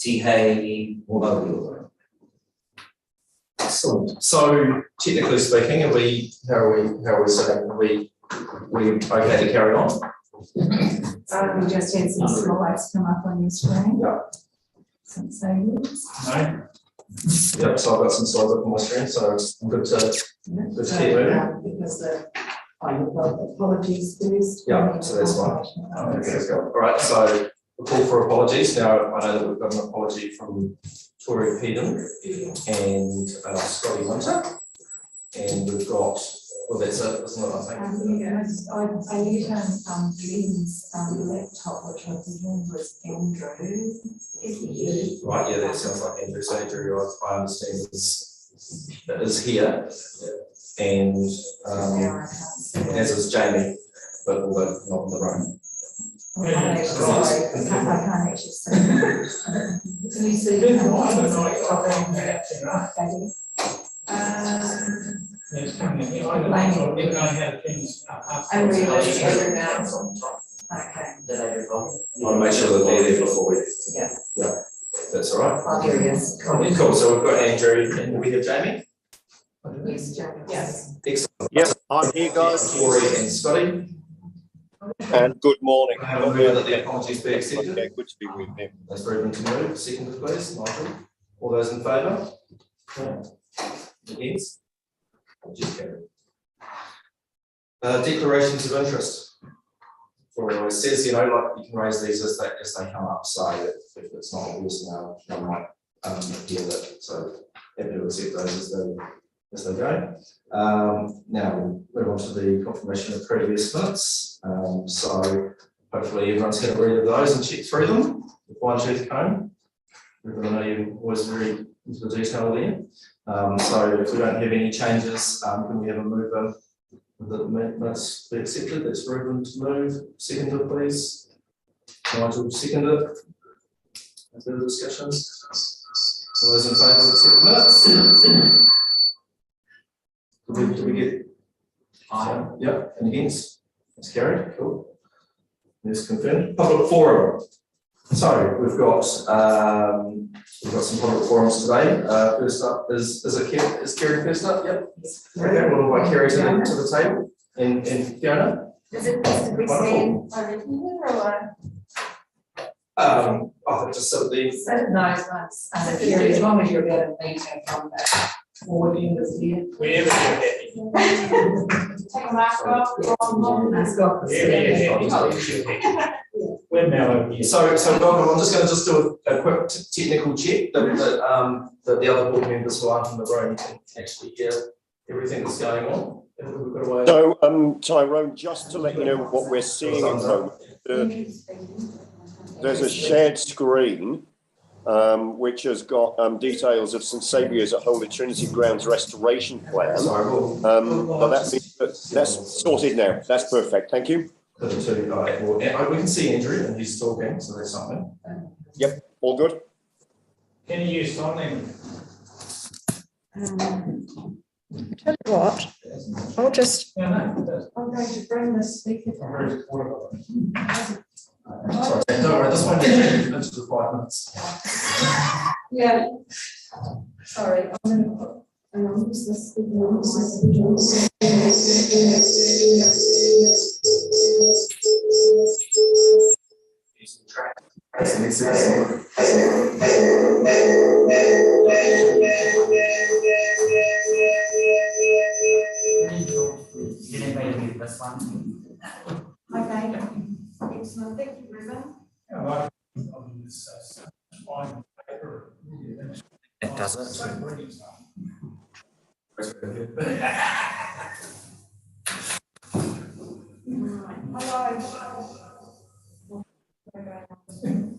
Hay or Logan. Excellent. So technically speaking, how are we sitting? Are we okay to carry on? We just had some slides come up on your screen. Yeah. Some savings. No. Yep, so I've got some slides up on my screen, so I'm good to keep moving. Because apologies first. Yeah, so that's fine. Okay, let's go. All right, so a call for apologies. Now, I know that we've got an apology from Tori Peden and Scotty Winter, and we've got, well, that's it, isn't it, I think? Yes, I need Glenn's laptop, which I presume was Andrew. Right, yeah, that sounds like Andrew. So Andrew, I understand is here, and as is Jamie, but although not in the room. I can't actually see. Can you see? I'm really now. Okay. I want to make sure that they're there before we. Yeah. Yeah, that's all right. Oh, here he is. Cool. So we've got Andrew, and we have Jamie. Yes, Jamie. Yes. Excellent. Yep, I'm here, guys. Tori and Scotty. And good morning. I have a move that the apologies be accepted. Okay, good to be with you. That's very good to move. Second, please, Nigel. All those in favour? Against? Just carried. Declarations of interest. For it says, you know, like you can raise these as they come up. So if it's not obvious now, I might hear that. So happy to accept those as they go. Now we'll move on to the confirmation of previous minutes. So hopefully everyone's had a read of those and checked through them with fine tooth comb. I know you're always very into the detail there. So if we don't have any changes, can we have a move that the minutes be accepted? That's Ruben to move. Seconded, please. Nigel seconded. Further discussions? All those in favour of accept the minutes? Did we get? Aye. Yeah, and against? That's carried. Cool. That's confirmed. Public forum. So we've got some public forums today. First up is Kerry first up? Yep. Okay, we'll invite Kerry to the table and Fiona. Is it best if we stand over here or? I think just so the No, once. As long as you're going to meet and come back forward in this year. Wherever you're happy. Take a mask off. Mask off. Wherever you're happy. We're now over here. So welcome. I'm just going to do a quick technical check that the other board members who aren't in the room can actually hear everything that's going on. So, Tyrone, just to let you know what we're seeing at the moment, there's a shared screen which has got details of St Saviour's at Holy Trinity Grounds restoration plan. But that's sorted now. That's perfect. Thank you. We can see Andrew and he's talking, so that's something. Yep, all good. Can you use something? Tell you what, I'll just. I'm going to bring the speaker down. Sorry, don't worry, this one is to 5 minutes. Yeah. Sorry, I'm going to put. Use the speaker. Okay. Excellent. Thank you, Ruben. It doesn't.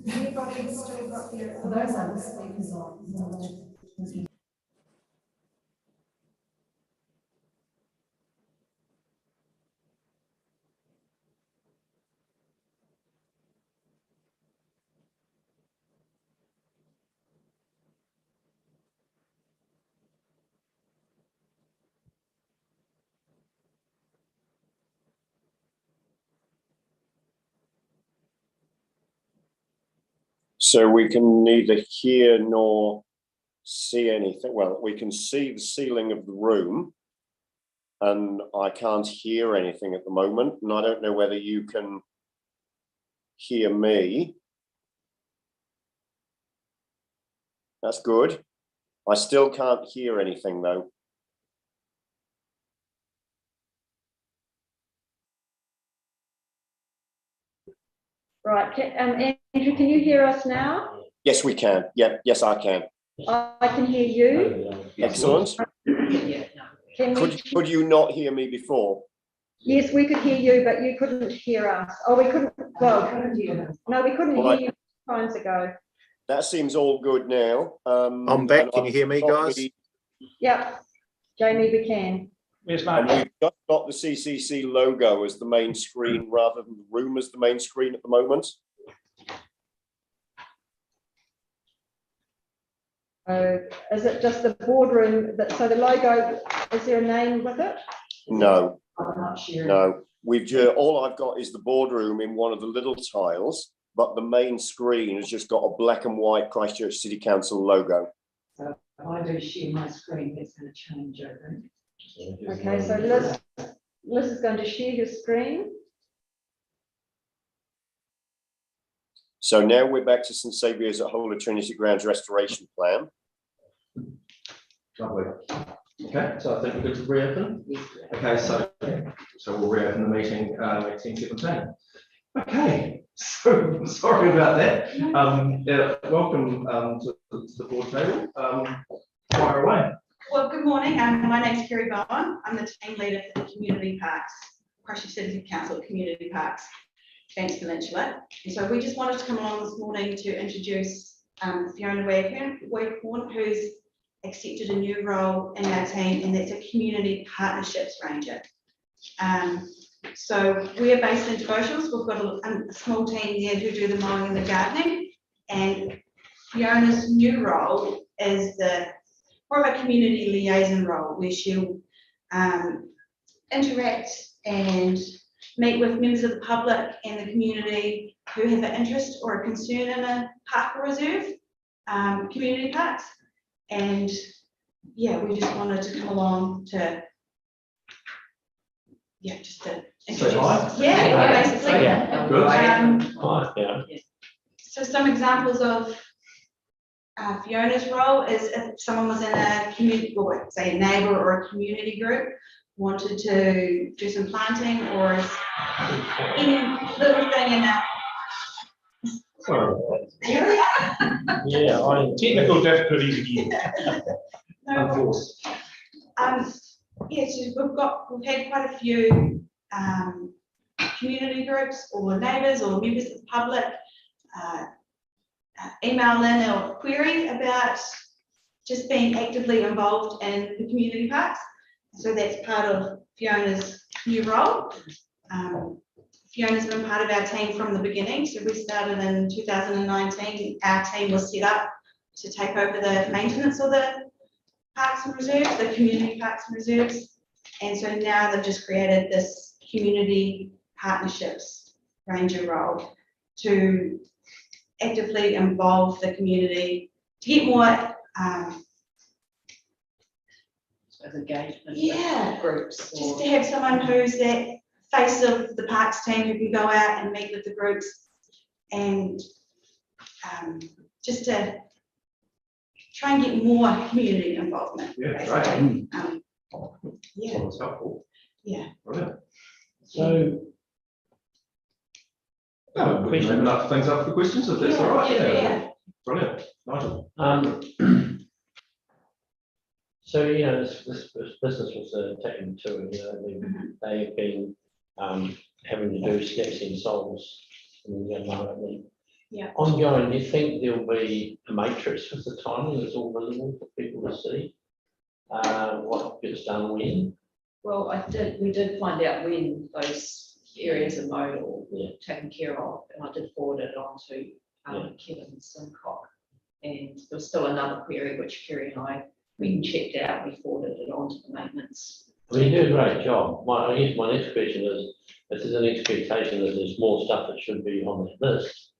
Anybody still got their, those other speakers on? So we can neither hear nor see anything. Well, we can see the ceiling of the room, and I can't hear anything at the moment. And I don't know whether you can hear me. That's good. I still can't hear anything though. Right, Andrew, can you hear us now? Yes, we can. Yeah, yes, I can. I can hear you. Excellent. Can we? Could you not hear me before? Yes, we could hear you, but you couldn't hear us. Oh, we couldn't, well, no, we couldn't hear you times ago. That seems all good now. I'm back. Can you hear me, guys? Yep, Jamie, we can. Yes, And mate. we've just got the CCC logo as the main screen rather than the room as the main screen at the moment. Is it just the boardroom? So the logo, is there a name with it? No, I'm not sure. no. We've just, all I've got is the boardroom in one of the little tiles, but the main screen has just got a black and white Christchurch City Council logo. So if I do share my screen, it's going to change over. Okay, so Liz is going to share your screen. So now we're back to St Saviour's at Holy Trinity Grounds restoration plan. Lovely. Okay, so I think we're good to reopen. Okay, so we'll reopen the meeting at 10:17. Okay, so sorry about that. Welcome to the board table. Fire away. Well, good morning. My name is Kerry Bowen. I'm the team leader for the Community Parks, Christchurch City Council Community Parks, Peninsula. And so we just wanted to come along this morning to introduce Fiona Waghorn, who's accepted a new role in our team, and that's a Community Partnerships Ranger. So we are based in Devotionals. We've got a small team there who do the mowing and the gardening, and Fiona's new role is more of a community liaison role, where she'll interact and meet with members of the public and the community who have an interest or a concern in a park or reserve, community parks. And yeah, we just wanted to come along to, just to introduce. Say hi. Yeah, basically. Yeah. Good. So some examples of Fiona's role is if someone was in a community, or say a neighbour or a community group, wanted to do some planting or any little thing in that. Yeah, technical difficulties again. No, Unforced. yes, we've had quite a few community groups or neighbours or members of the public email in or query about just being actively involved in the community parks. So that's part of Fiona's new role. Fiona's been part of our team from the beginning. So we started in 2019. Our team was set up to take over the maintenance of the parks and reserves, the community parks and reserves. And so now they've just created this Community Partnerships Ranger role to actively involve the community, to get more engagement. Yeah. Groups. just to have someone who's that face of the parks team who can go out and meet with the groups and just to try and get more community involvement. Yeah, basically. Yeah. That's helpful. Yeah. Brilliant. So, We can open up things up for questions if that's all right. Yeah. Brilliant. Nigel. So, this business was taken to, they've been having to do steps in souls in the environment. Yeah. Ongoing, do you think there'll be a matrix with the timing that's all visible for people to see what gets done when? Well, we did find out when those areas are mowed or taken care of, and I did forward it on to Kevin Simcock. And there was still another query which Kerry and I we checked out, we forwarded it on to the maintenance. Well, you do a great job. I guess my next question is, if there's an expectation that there's more stuff that should be on that list,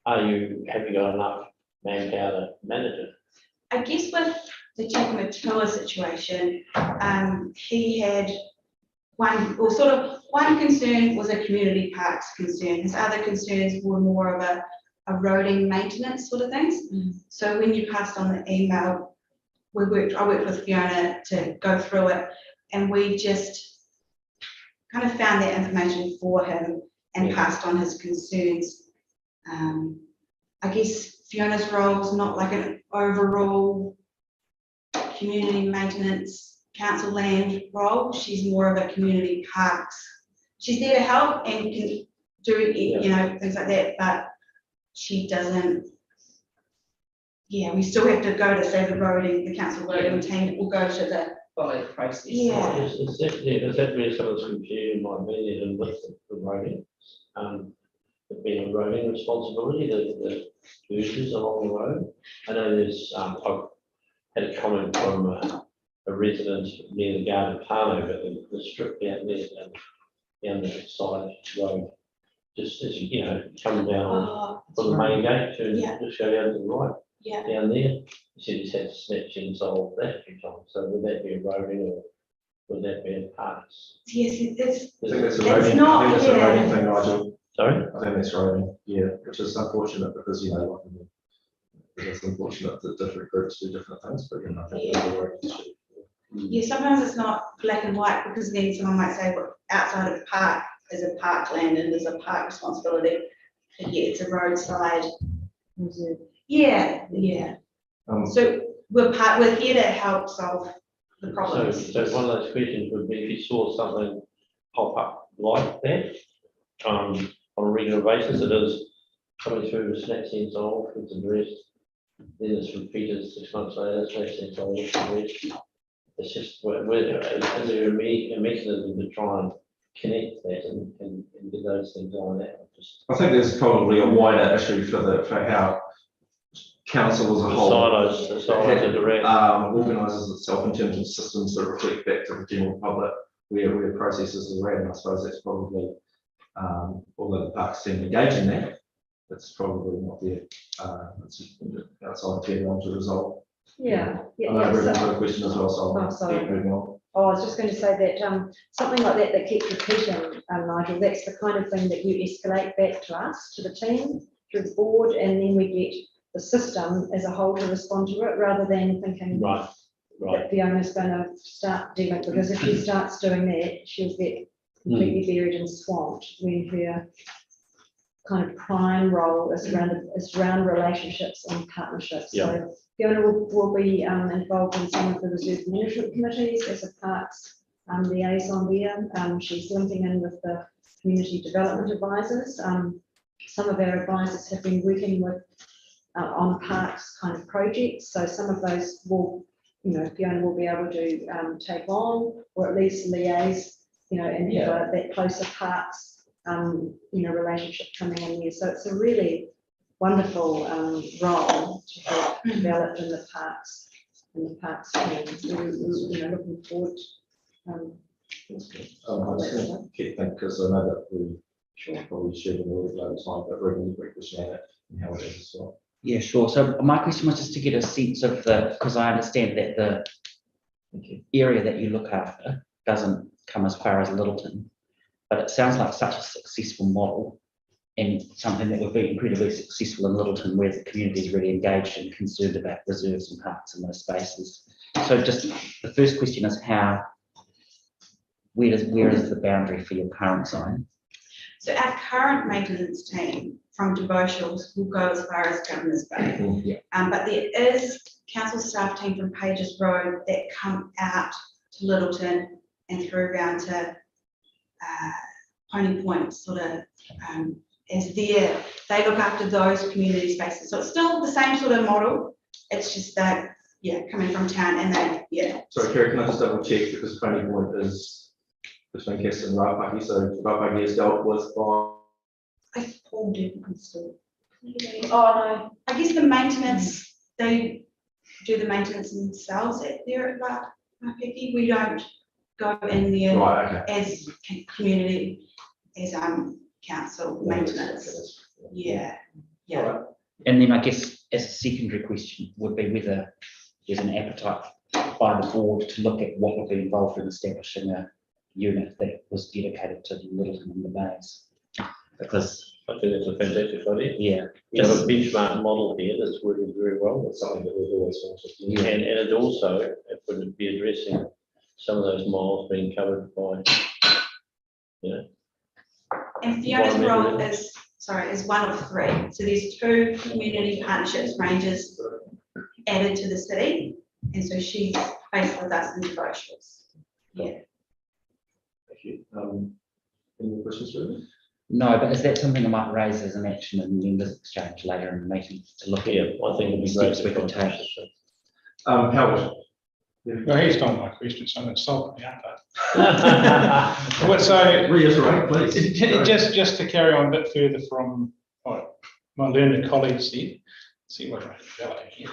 have you got enough manpower to manage it? I guess with the Takamatua situation, he had one concern was a community parks concern. His other concerns were more of a roading maintenance sort of things. So when you passed on the email, I worked with Fiona to go through it, and we just kind of found that information for him and passed on his concerns. I guess Fiona's role is not like an overall community maintenance council land role. She's more of a community parks. She's there to help and can do, things like that, but she doesn't, we still have to go to say the roading, the council roading team will go to the. Follow the process. It's definitely some of the confusion might be there with the roading. It being a roading responsibility, the users along the road. I know there's, I've had a comment from a resident near the Garden Palm over the strip down there, down the side road. Just as come down from the main gate to just go down to the right. Down there, you said he's had to snatch and solve that a few times. So would that be a roading or would that be a parks? Yes, it's I think that's a roading, not, I think that's a roading thing, Nigel. Sorry? I think that's roading, which is unfortunate because, it's unfortunate that different groups do different things, but I think that's a roading issue. sometimes it's not black and white, because then someone might say, well, outside of the park is a parkland and there's a park responsibility. But it's a roadside. So we're here to help solve the problems. So one of those questions would be if you saw something pop up like that on a regular basis, it is coming through the snatch and solve, it's addressed, then it's repeated 6 months later, snatch and solve, it's addressed. It's just, is there a mechanism to try and connect that and get those things on that? I think there's probably a wider issue for how council as a whole The silos are direct. organises itself in terms of systems that reflect back to the general public where processes are at, and I suppose that's probably, although the parks team engage in that, that's probably not there. It's outside the fair to resolve. Yeah. I know everyone's got a question as well, so I'll sorry. keep moving on. I was just going to say that something like that keeps repeating, Nigel, that's the kind of thing that you escalate back to us, to the team, through the board, and then we get the system as a whole to respond to it, rather than thinking that Fiona's going to start dealing, because if she starts doing that, she'll get completely buried and swamped when her kind of prime role is around relationships and partnerships. So Fiona will be involved in some of the reserve management committees as a parks liaison there. She's linking in with the community development advisors. Some of our advisors have been working with on parks kind of projects. So some of those will, Fiona will be able to take on, or at least liaise, and have that closer parks, relationship coming in there. So it's a really wonderful role to have developed in the parks team. We're looking forward. I just keep thinking, because I know that we probably shared a little bit of time, but really quick question on it and how it is as well. Yeah, sure. So my question was just to get a sense of because I understand that the area that you look after doesn't come as far as Littleton, but it sounds like such a successful model and something that would be incredibly successful in Littleton, where the community is really engaged and concerned about reserves and parks in those spaces. So just the first question is where is the boundary for your current zone? So our current maintenance team from devotionals will go as far as Governor's Bay. But there is council staff team from Pages Road that come out to Littleton and through around to Pony Point, sort of as they look after those community spaces. So it's still the same sort of model. It's just that, coming from town and Sorry, Kerry, can I just double check, because Pony Point is between Keston and Rapaki, so Rapaki is dealt with by. I Paul did still. Oh no, I guess the maintenance, they do the maintenance themselves there at Rapaki. We don't go in there as community, as council maintenance. Yeah, And then I guess as a secondary question would be whether there's an appetite by the board to look at what would be involved in establishing a unit that was dedicated to Littleton and the Bays. Because, I think it's a fantastic idea. yeah, We have a benchmark model here that's working very well. It's something that we've always wanted. Yeah. And it also, it would be addressing some of those miles being covered by, and Fiona's role is one of 3. So there's 2 community partnerships rangers added to the city. And so she's based with us in negotiations. Yeah. Thank you. Any more questions for me? no, but is that something I might raise as an action in the members exchange later in the meeting to look at? I think it'd be great Steps we could take. Howard? Well, he's done my question, so I'm going to solve the answer. So, Reiterate, please. just to carry on a bit further from what my learned colleague said, see what I develop here.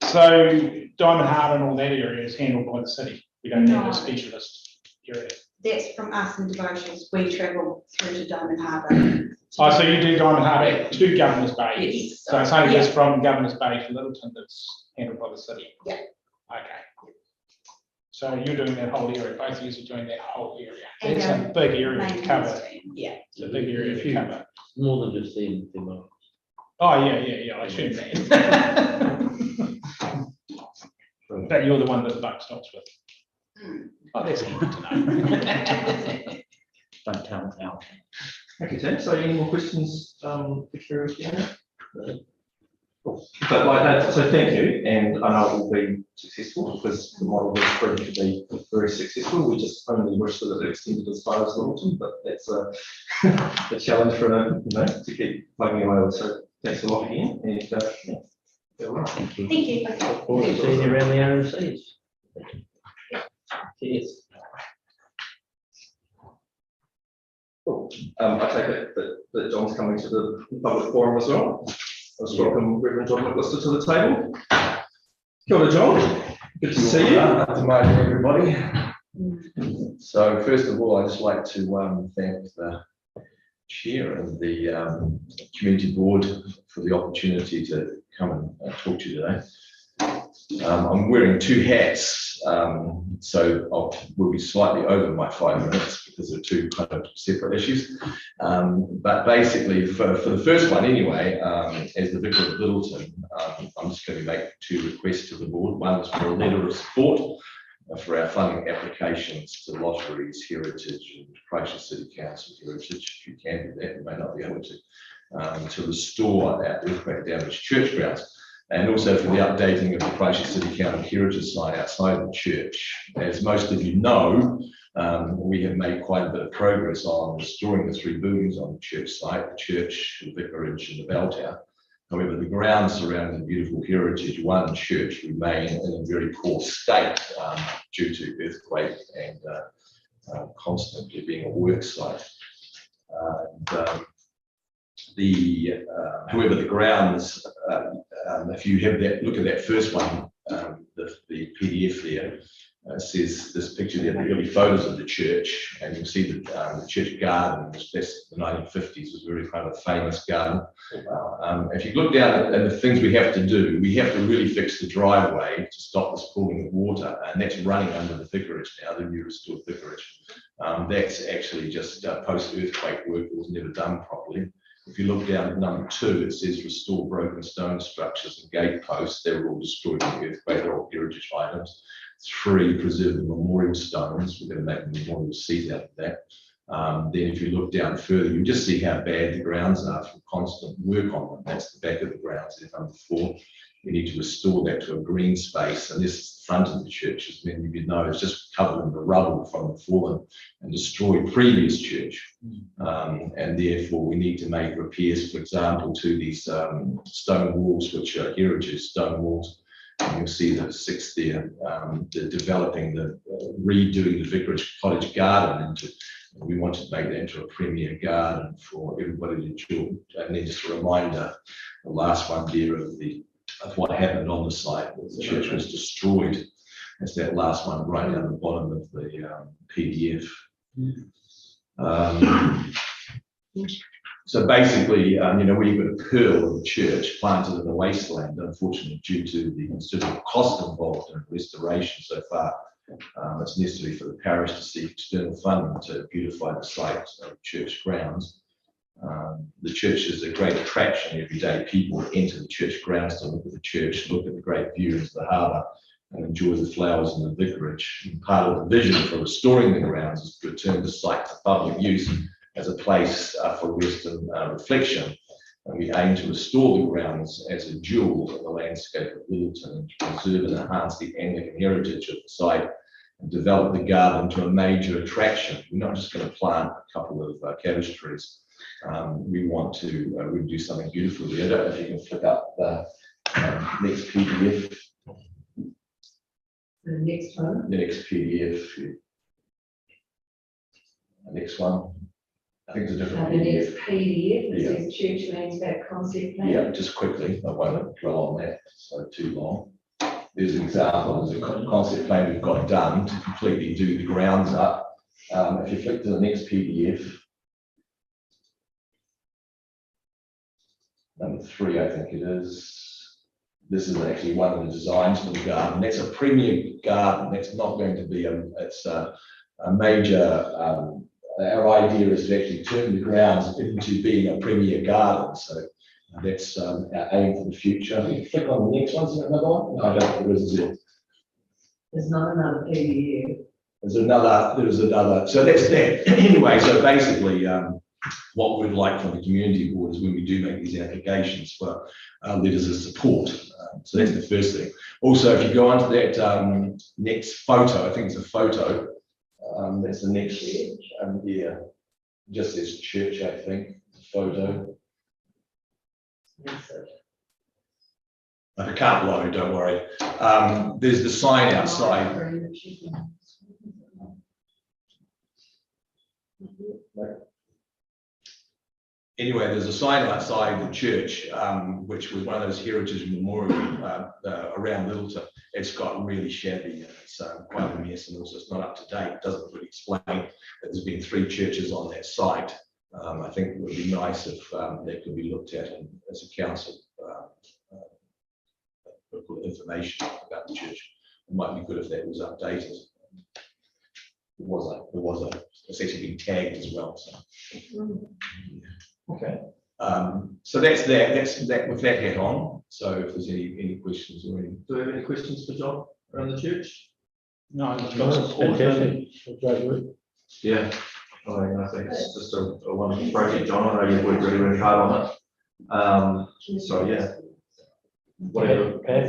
So Diamond Harbour and all that area is handled by the city. We don't have No. a specialist area. That's from us in devotions. We travel through to Diamond Harbour. Oh, so you do Diamond Harbour to Governor's Bay? Yes. So it's only Yeah. just from Governor's Bay to Littleton that's handled by the city? Yeah. Okay. So you're doing that whole area, both of you are doing that whole area. And That's a big area to Maintenance cover. team, yeah. It's a big area to cover. more than just the miles. Oh, yeah, I assume that. But you're the one that the buck stops with. Oh, that's good to know. Don't tell them now. Okay, Tim, so any more questions for Fiona? Cool. But like that, so thank you, and I know it will be successful because the model is proving to be very successful. We just only wish that it extended as far as Littleton, but that's a challenge for to keep plugging away with. So thanks a lot again, and yeah, all right. Thank you. Thank you. Look forward to seeing you around the RMCs. Cheers. Cool. I take it that John's coming to the public forum as well. Let's welcome Reverend John McLister to the table. Kia ora, John. Good to see you. Good morning, everybody. So first of all, I'd just like to thank the chair and the community board for the opportunity to come and talk to you today. I'm wearing 2 hats, so we'll be slightly over my 5 minutes because they're 2 kind of separate issues. But basically, for the first one anyway, as the Vicar of Littleton, I'm just going to make 2 requests to the board. One is for a letter of support for our funding applications to lotteries, heritage, and Christchurch City Council heritage. If you can do that, you may not be able to restore our earthquake damaged church grounds. And also for the updating of the Christchurch City Council heritage sign outside the church. As most of you know, we have made quite a bit of progress on restoring the 3 buildings on the church site, the church, the vicarage, and the bell tower. However, the grounds surrounding the beautiful Heritage 1 church remain in a very poor state due to earthquake and constantly being a work site. However, the grounds, if you have that, look at that first one, the PDF there, says this picture there, the early photos of the church, and you'll see the church garden, which that's the 1950s, was very kind of famous garden. If you look down at the things we have to do, we have to really fix the driveway to stop this pooling of water, and that's running under the vicarage now, the new restored vicarage. That's actually just post-earthquake work that was never done properly. If you look down at number 2, it says restore broken stone structures and gate posts. They were all destroyed in the earthquake, they're all heritage items. 3, preserve the memorial stones. We're going to make a memorial seat out of that. Then if you look down further, you just see how bad the grounds are from constant work on them. That's the back of the grounds in number 4. We need to restore that to a green space, and this is the front of the church, as many of you know, it's just covered in the rubble from the fallen and destroyed previous church. And therefore we need to make repairs, for example, to these stone walls, which are heritage stone walls. And you'll see the 6 there, developing redoing the vicarage cottage garden we want to make that into a premier garden for everybody to enjoy. And then just a reminder, the last one there of what happened on the site. The church was destroyed. That's that last one right down the bottom of the PDF. So basically, we've got a pearl of the church planted in a wasteland, unfortunately, due to the considerable cost involved in restoration so far. It's necessary for the parish to seek external funding to beautify the site of church grounds. The church is a great attraction every day. People enter the church grounds to look at the church, look at the great view into the harbour, and enjoy the flowers in the vicarage. And part of the vision for restoring the grounds is to return the site to public use as a place for rest and reflection. And we aim to restore the grounds as a jewel in the landscape of Littleton, and to preserve and enhance the Anglican heritage of the site and develop the garden into a major attraction. We're not just going to plant a couple of cabbage trees. We want to really do something beautiful there. I don't know if you can flick up the next PDF. The next one. The next PDF. The next one. I think it's a different The PDF. next PDF, Yeah. it says church landscape concept plan. Yeah, just quickly, I won't dwell on that so too long. There's an example, there's a concept plan we've got done to completely do the grounds up. If you flick to the next PDF, number 3, I think it is. This is actually one of the designs for the garden. That's a premier garden. That's not going to be it's a major, our idea is to actually turn the grounds into being a premier garden. So that's our aim for the future. I think click on the next one. Is there another one? No, I don't think there is. There's not another PDF. There's another. So that's that. Anyway, so basically, what we'd like from the community board is when we do make these applications for letters of support. So that's the first thing. Also, if you go onto that next photo, I think it's a photo. That's the next. Yeah, just says church, I think. Photo. I can't load, don't worry. There's the sign outside. Anyway, there's a sign outside the church, which was one of those heritage memorials around Littleton. It's got really shabby, it's quite a mess, and also it's not up to date. It doesn't really explain that there's been 3 churches on that site. I think it would be nice if that could be looked at as a council. Information about the church. It might be good if that was updated. It's actually been tagged as well. So. Okay. So that's that. That's that with that hat on. So if there's any questions or any. Do we have any questions for John around the church? No, it's got support. Yeah. I think it's just a wonderful project, John. I know you've worked really, really hard on it. So yeah. Whatever. We can't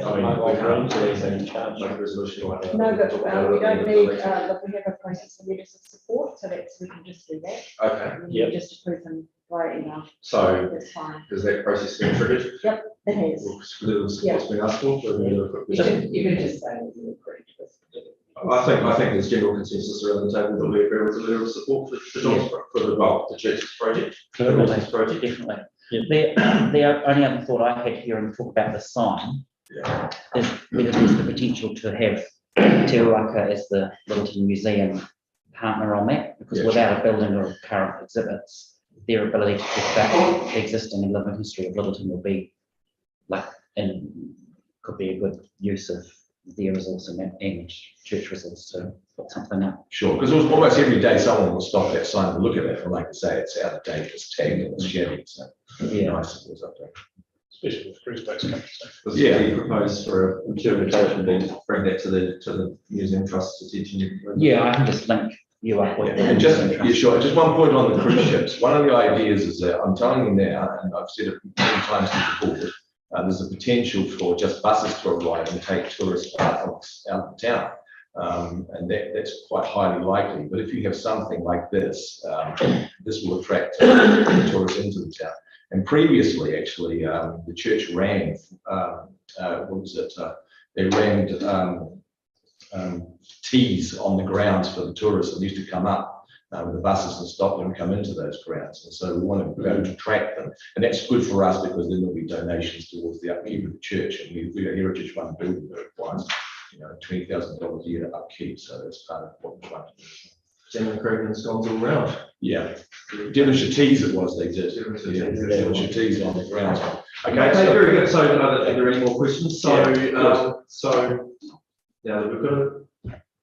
make a resolution. No, but we don't need, we have a process for letters of support, so we can just do that. Okay. You just approve them via email. So That's fine. has that process been triggered? Yep, it has. Little support's been asked for. You can just say you agree. I think there's general consensus around the table that we agree with the letter of support for John's, for the church's project. Definitely. The only other thought I had here and talk about the sign is whether there's the potential to have Te Waka as the Littleton Museum partner on that, because without a building or current exhibits, their ability to talk about the existing and living history of Littleton will be could be a good use of their resource and church resource to put something up. Sure, because almost every day someone will stop that sign and look at it, and like I say, it's out of date, it's tagged, and it's shabby. So nice if it was up there. Especially with cruise boats coming. Yeah, you propose for a interpretation then to bring that to the museum trust's attention. Yeah, I can just link you up with And sure. Just one point on the cruise ships. One of the ideas is that I'm telling you now, and I've said it many times to the board, there's a potential for just buses to arrive and take tourists out of town. And that's quite highly likely. But if you have something like this, this will attract tourists into the town. And previously, actually, the church ran, they ran teas on the grounds for the tourists that used to come up with the buses and stop them and come into those grounds. And so we want to be able to attract them. And that's good for us because then there'll be donations towards the upkeep of the church. And we've got a heritage fund building that requires $20,000 a year to upkeep. So that's part of what we're trying to do. Jim Craigan's gone all round. Yeah, Devonshire Tees it was, they did. Yeah, Devonshire Tees on the ground. Okay, so- very good. So I don't think there are any more questions. So, Yeah, so now that we've got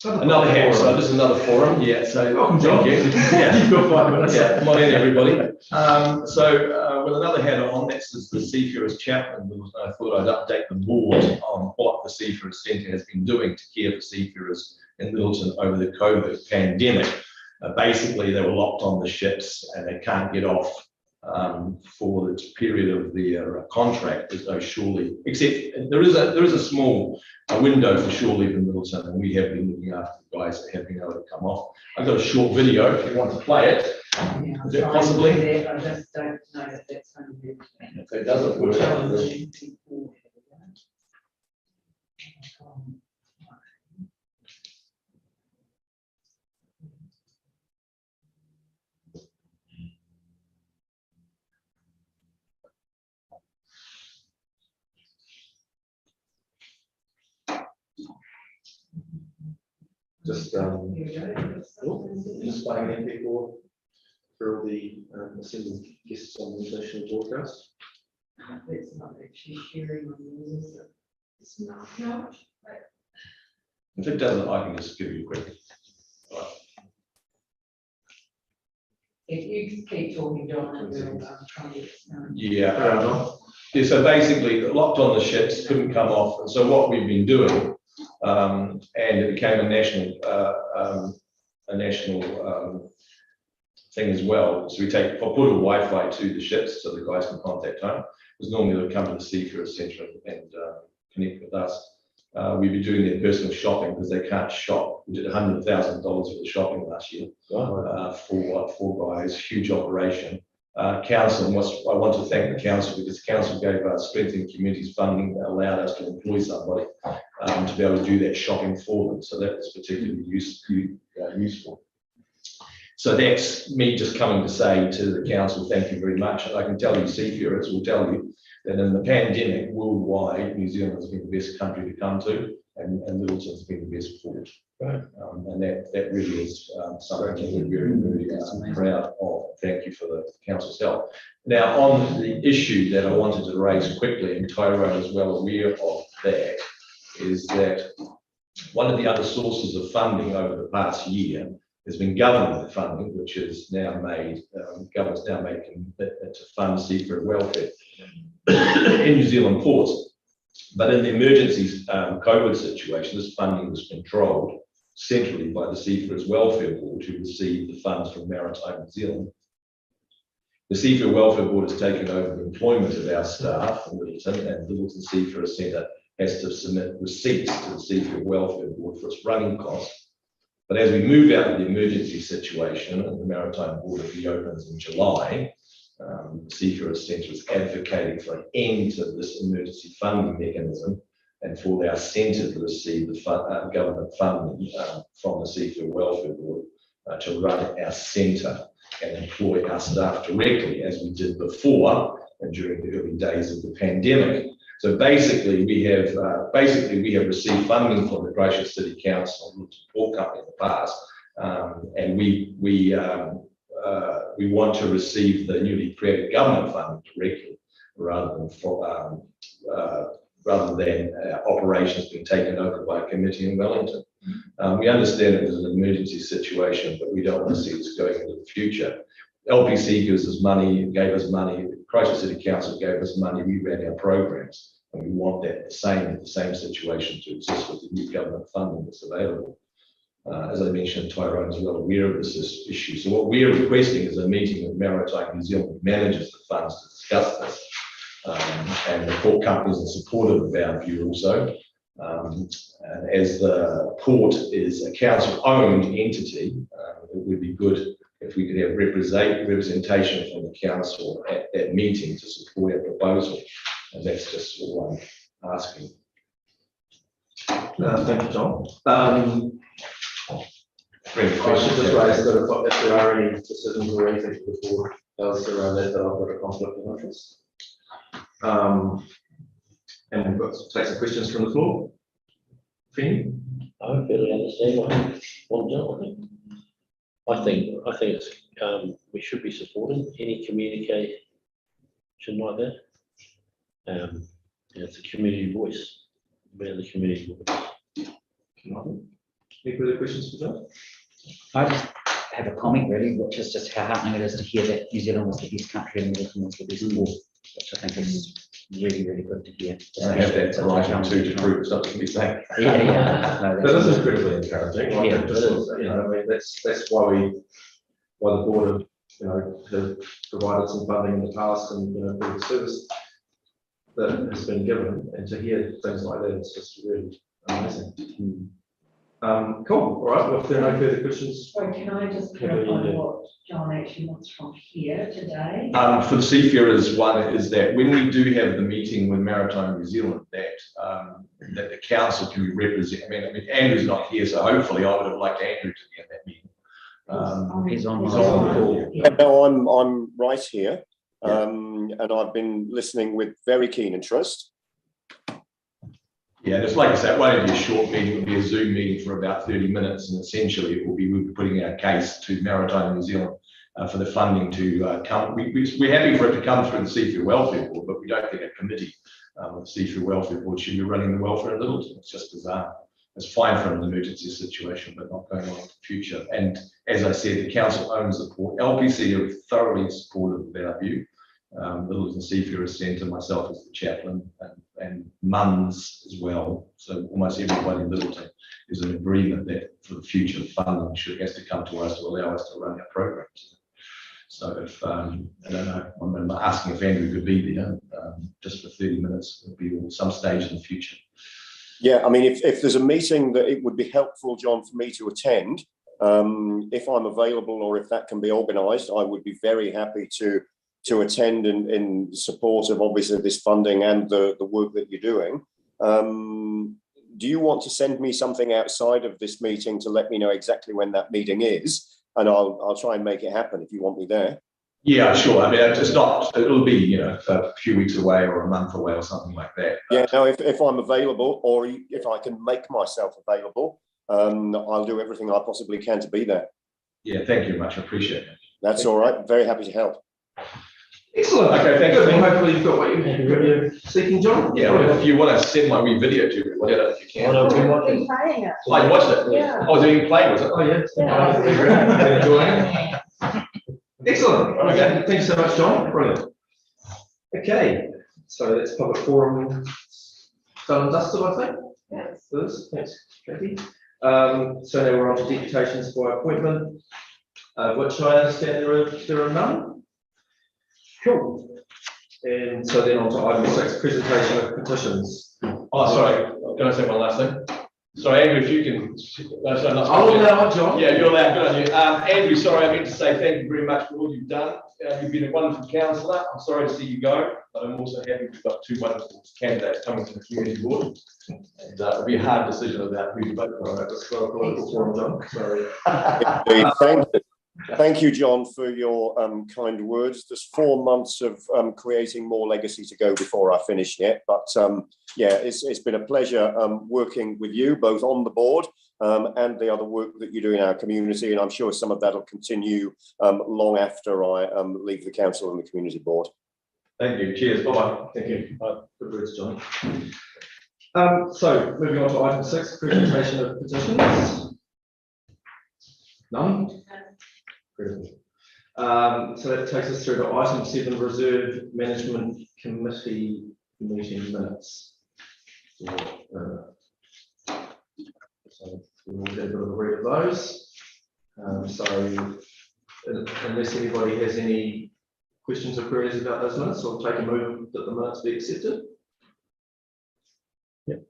Another hand, so this is another forum, yeah, so. Welcome, John. Thank you. Yeah. You've got 5 minutes. Yeah, come on in, everybody. With another hat on, this is the Seafarers Chaplain. I thought I'd update the board on what the Seafarers Centre has been doing to care for seafarers in Littleton over the COVID pandemic. Basically, they were locked on the ships and they can't get off for the period of their contract. There's no shore leave, except there is a small window for shore leave in Littleton, and we have been looking after the guys that have been able to come off. I've got a short video if you want to play it. Is it possibly? I just don't know that that's going to be. If it doesn't work, Just just playing MP4 for all the assembled guests on the national broadcast. It's not actually sharing on the user. It's not, no. if it doesn't, I can just give you a quick. If you keep talking, John, and we'll try and get it done. Yeah. Yeah, so basically locked on the ships, couldn't come off. And so what we've been doing, and it became a national thing as well. So we take portable Wi-Fi to the ships so the guys can contact home. Because normally they'll come to the Seafarers Centre and connect with us. We've been doing their personal shopping because they can't shop. We did $100,000 worth of shopping last year for guys, huge operation. Council, I want to thank the council because the council gave us Strengthening Communities funding that allowed us to employ somebody to be able to do that shopping for them. So that was particularly useful. So that's me just coming to say to the council, thank you very much. And I can tell you, seafarers will tell you that in the pandemic, worldwide, New Zealand has been the best country to come to, and Littleton's been the best port. Right. And that really is something that we're very, very proud of. Thank you for the council's help. Now, on the issue that I wanted to raise quickly, and Tyrone is well aware of that, is that one of the other sources of funding over the past year has been government funding, which is now made, government's now made commitment to fund seafarer welfare in New Zealand ports. But in the emergency COVID situation, this funding was controlled centrally by the Seafarers Welfare Board, who received the funds from Maritime New Zealand. The Seafarer Welfare Board has taken over the employment of our staff in Littleton, and the Littleton Seafarers Centre has to submit receipts to the Seafarer Welfare Board for its running costs. But as we move out of the emergency situation and the Maritime Board reopens in July, the Seafarers Centre is advocating for an end to this emergency funding mechanism and for our centre to receive the government funding from the Seafarer Welfare Board to run our centre and employ our staff directly as we did before and during the early days of the pandemic. So basically, we have received funding from the Christchurch City Council and Port Company in the past, and we want to receive the newly created government funding directly, rather than operations being taken over by a committee in Wellington. We understand it was an emergency situation, but we don't want to see this going into the future. LPC gives us money, gave us money, the Christchurch City Council gave us money, we ran our programs, and we want that the same situation to exist with the new government funding that's available. As I mentioned, Tyrone is well aware of this issue. So what we're requesting is a meeting with Maritime New Zealand, who manages the funds, to discuss this. And the port company is in support of our view also. And as the port is a council-owned entity, it would be good if we could have representation from the council at that meeting to support our proposal. And that's just all I'm asking. Thank you, John. Questions? Just raise that if there are any decisions or anything for the board does around that, that I've got a conflict of interest. And we've got to take some questions from the floor. Finn? I don't really understand what John. I think it's, we should be supporting any communication like that. It's a community voice. We're the community voice. Any further questions for John? I just have a comment really, which is just how heartening it is to hear that New Zealand was the best country and Littleton was the best port, which I think is really, really good to hear. I have that horizon too to prove it's not to be saying. Yeah. No, But this that's- is critically encouraging. Like, Yeah. it just was, you know, I mean, that's why the board have, you know, have provided some funding in the past and, you know, for the service that has been given, and to hear things like that, it's just really amazing. Cool, all right, well, if there are no further questions. Wait, can I just clarify what John actually wants from here today? For the seafarers, one is that when we do have the meeting with Maritime New Zealand, that the council can be represented. I mean, Andrew's not here, so hopefully I would have liked Andrew to be at that meeting. He's on. He's on the call. No, I'm right here, and I've been listening with very keen interest. Yeah, just like I said, it won't be a short meeting, it'll be a Zoom we'll for about 30 minutes, and essentially we'll be putting our case to Maritime New Zealand for the funding to come. We're happy for it to come through the Seafood Welfare Board, but we don't think a committee of the Seafood Welfare Board should be running the welfare in Littleton. It's just bizarre. It's fine for an emergency situation, but not going on in the future. And as I said, the council owns the port. LPC are thoroughly supportive of our view. The Littleton Seafarers Centre, myself as the chaplain, and mums as well. So almost everybody in Littleton is in agreement that for the future funding has to come to us to allow us to run our programs. So if, I don't know, I'm asking if Andrew could be there just for 30 minutes, it'll be at some stage in the future. Yeah, I mean, if there's a meeting that it would be helpful, John, for me to attend, if I'm available or if that can be organised, I would be very happy to attend in support of obviously this funding and the work that you're doing. Do you want to send me something outside of this meeting to let me know exactly when that meeting is? And I'll try and make it happen if you want me there. Yeah, sure. I mean, it's not, it'll be, you know, a few weeks away or a month away or something like that. Yeah, no, if I'm available or if I can make myself available, I'll do everything I possibly can to be there. Yeah, thank you much. I appreciate it. That's all right. Very happy to help. Excellent. Okay, thank you. Well, hopefully you've got what you're seeking, John. Yeah, well, if you want to send my wee video to me, whatever, if you can. Oh, no, I've been playing it. Oh, you watched it? Yeah. Oh, so you played, was it? Oh, yeah. Yeah. Enjoying it. Excellent. Okay, thanks so much, John. Brilliant. Okay, so that's public forum done and dusted, I think. Yes. Thanks, Kathy. So now we're on to deputations by appointment, which I understand there are none. Cool. And so then on to item 6, presentation of petitions. Oh, sorry. Can I say one last thing? Sorry, Andrew, if you can. No, sorry, not- I'll allow it, John. Yeah, you're allowed. Good on you. Andrew, sorry, I meant to say thank you very much for all you've done. You've been a wonderful councillor. I'm sorry to see you go, but I'm also happy we've got 2 wonderful candidates coming to the community board. And it'll be a hard decision about who to vote for. That's well, political forum, John. Sorry. Indeed. Thank you, John, for your kind words. There's 4 months of creating more legacy to go before I finish yet. But yeah, it's been a pleasure working with you, both on the board and the other work that you do in our community. And I'm sure some of that will continue long after I leave the council and the community board. Thank you. Cheers. Bye-bye. Thank you. Good words, John. So moving on to item 6, presentation of petitions. None? So that takes us through to item 7, Reserve Management Committee meeting minutes. So we'll get a bit of a read of those. So unless anybody has any questions or queries about those minutes, I'll take a move that the minutes be accepted. Yep.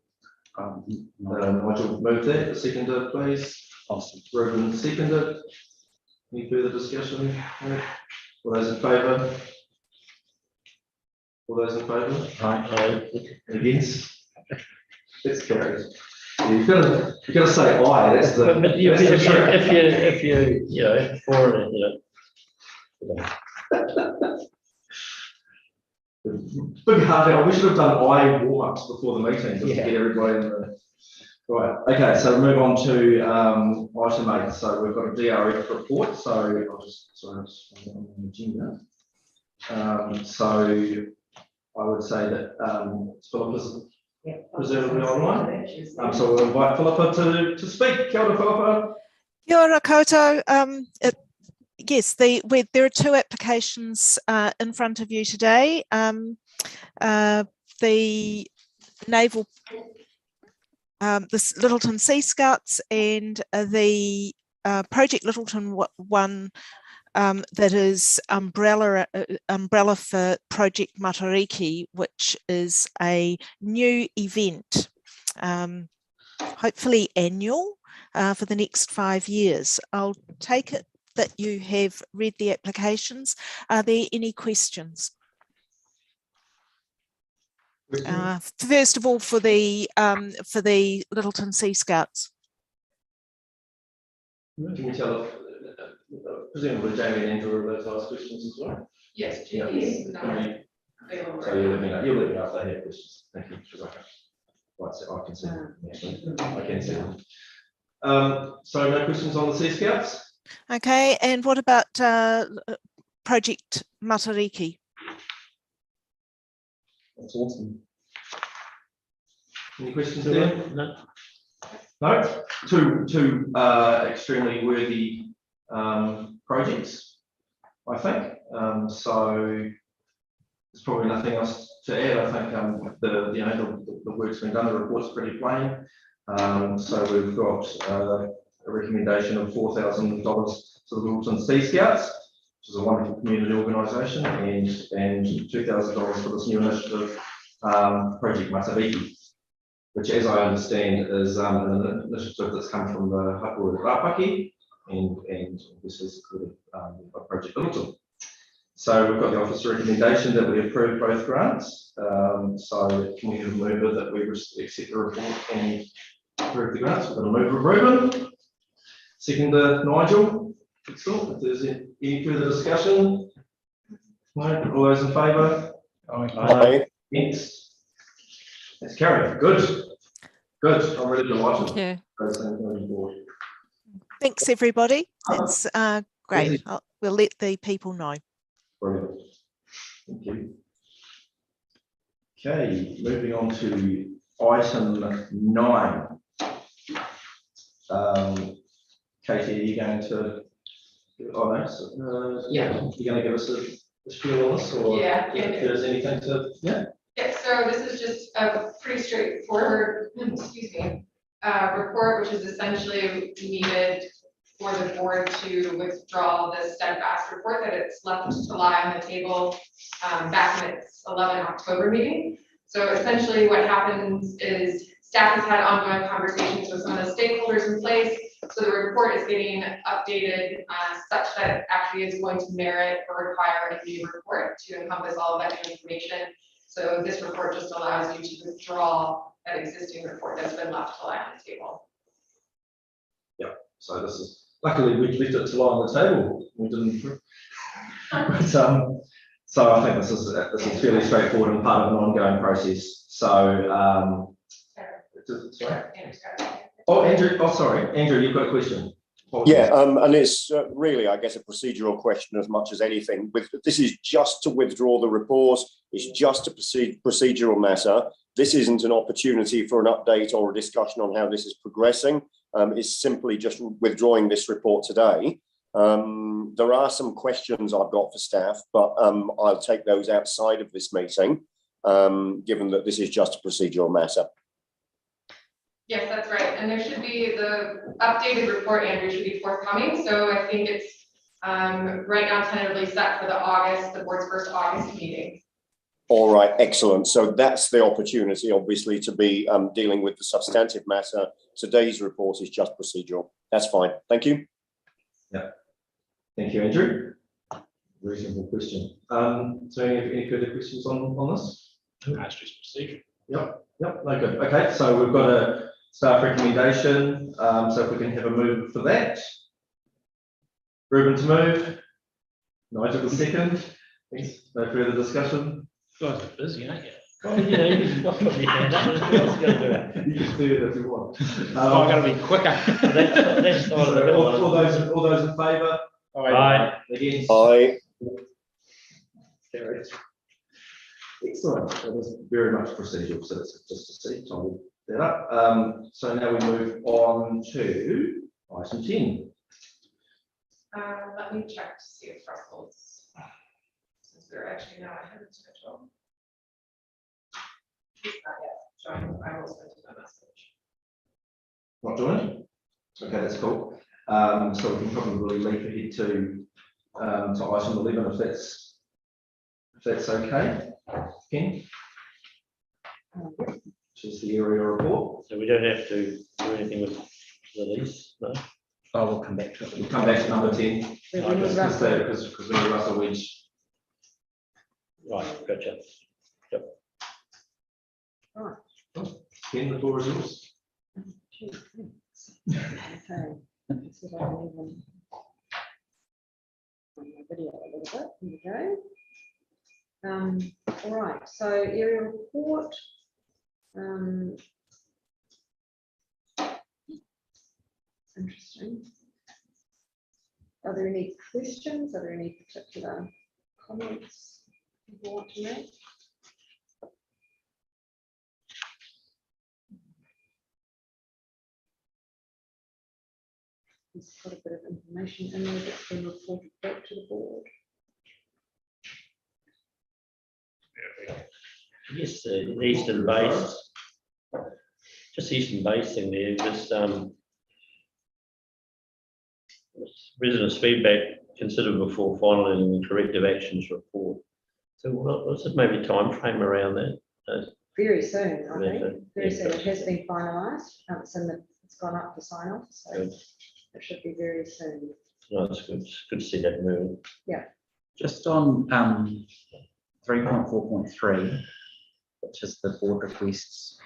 Nigel moved that. Seconder, please. Awesome. Ruben seconded. Any further discussion? No? All those in favour? All those in favour? Aye. Against? It's carried. You've got to say aye. That's the. But you, that's the trick. if you know, for it, you know. Big hard out. We should have done aye warm-ups before the meeting just to Yeah. get everybody in Right, okay, so we'll move on to item 8. So we've got a DRF report, so I'll just, sorry, just on the agenda. So I would say that Philip is presumably online. So we'll invite Philippa to speak. Kia ora, Philippa. Kia ora koutou. Yes, there are 2 applications in front of you today. The Naval, the Littleton Sea Scouts, and the Project Littleton one that is umbrella for Project Matariki, which is a new event, hopefully annual, for the next 5 years. I'll take it that you have read the applications. Are there any questions? First of all, for the Littleton Sea Scouts. Can you tell if, presumably Jamie and Andrew are those last questions as well? Yes, Yeah. available. So you'll let me know if they have questions. Thank you. Right, so I can see them. I can see them. So no questions on the Sea Scouts? Okay, and what about Project Matariki? That's awesome. Any questions there? No. No? Two extremely worthy projects, I think. So there's probably nothing else to add. I think the work's been done. The report's pretty plain. So we've got a recommendation of $4,000 to the Littleton Sea Scouts, which is a wonderful community organisation, and $2,000 for this new initiative, Project Matariki, which, as I understand, is an initiative that's come from the Hapua Rapaki and this is a Project Littleton. So we've got the office recommendation that we approve both grants. So can we have a mover that we accept the report and approve the grants? We've got a mover of Ruben, seconder Nigel. Excellent. If there's any further discussion, no, all those in favour? Aye. Against? That's carried. Good. Good. I'm really delighted. Yeah. Those things moving forward. Thanks, everybody. That's great. We'll let the people know. Brilliant. Thank you. Okay, moving on to item 9. Katie, are you going to? Oh no. Yeah. You're going to give us a spiel on this, or yeah, if there's anything to? Yeah. Yeah. So this is just a pretty straightforward, excuse me, report, which is essentially needed for the board to withdraw the steadfast report that it's left to lie on the table back in its 11 October meeting. So essentially what happens is staff has had ongoing conversations with some of the stakeholders in place. So the report is getting updated such that it actually is going to merit or require a new report to encompass all of that new information. So this report just allows you to withdraw that existing report that's been left to lie on the table. Yeah, so this is, luckily we left it to lie on the table. We didn't. But, so I think this is fairly straightforward and part of an ongoing process. So, sorry. Oh, Andrew. Oh, sorry, Andrew. You've got a question. Yeah, and it's really, I guess, a procedural question as much as anything. This is just to withdraw the report. It's just a procedural matter. This isn't an opportunity for an update or a discussion on how this is progressing. It's simply just withdrawing this report today. There are some questions I've got for staff, but I'll take those outside of this meeting, given that this is just a procedural matter. Yes, that's right. And there should be the updated report, Andrew, should be forthcoming. So I think it's right now tentatively set for the board's first August meeting. All right, excellent. So that's the opportunity, obviously, to be dealing with the substantive matter. Today's report is just procedural. That's fine. Thank you. Yeah. Thank you, Andrew. Reasonable question. So any further questions on this? That's just procedural. Yep. Yep. No good. Okay. So we've got a staff recommendation. So if we can have a move for that. Ruben to move. Nigel to second. Thanks. No further discussion. You guys are busy, aren't you? Well, you know, you've got to put your hand up, what else are you gonna do? You can do it if you want. Oh, I gotta be quicker. That's side of the hill. All those in favour? Aye. Against? I, Carried. Excellent, that was very much procedural, so it's just to see, Tom, that up. So now we move on to item 10. Let me check to see if Russell's, since we're actually now ahead of schedule. He's not yet joined, I will send him a message. Not joining? Okay, that's cool. So we can probably leap ahead to item 11 if that's okay. Ken? Which is the area report. So we don't have to do anything with the lease, no? Oh, we'll come back to it. We'll come back to number 10. We need Because we need Russell Wedge. Right, gotcha. Yep. Ken, the floor is yours. Okay. Let's see if I can even on my video a little bit. Here we go. All right, so area report. Interesting. Are there any questions? Are there any particular comments you want to make? There's quite a bit of information in there that's been reported back to the board. Yes, the eastern base, just eastern base thing there, just residents' feedback considered before finalising the corrective actions report. So what's it maybe time frame around that? Very soon, I think. Very Yeah. soon. It has been finalised. It's gone up for sign off, so Good. it should be very soon. No, it's good. It's good to see that moving. Just on 3.4.3, which is the board requests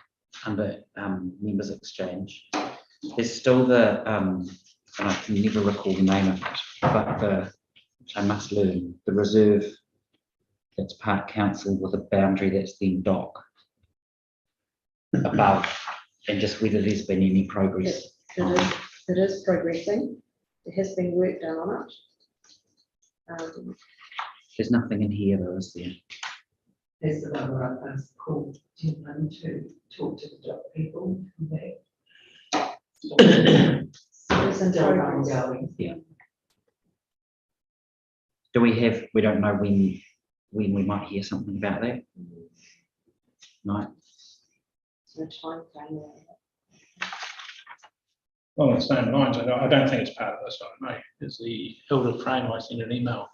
under members exchange, there's still the, and I can never recall the name of it, but which I must learn, the reserve that's part council with a boundary that's then dock above, and just whether there's been any progress. It is progressing. There has been work done on it. There's nothing in here though, is there? There's the one where I was called gentlemen to talk to the dock people, come back. It's in Still progress. ongoing. Yeah. Do we don't know when we might hear something about that? No. So time frame there. Along the same lines, I don't think it's part of this, I know, is the Hilda frame, I sent an email.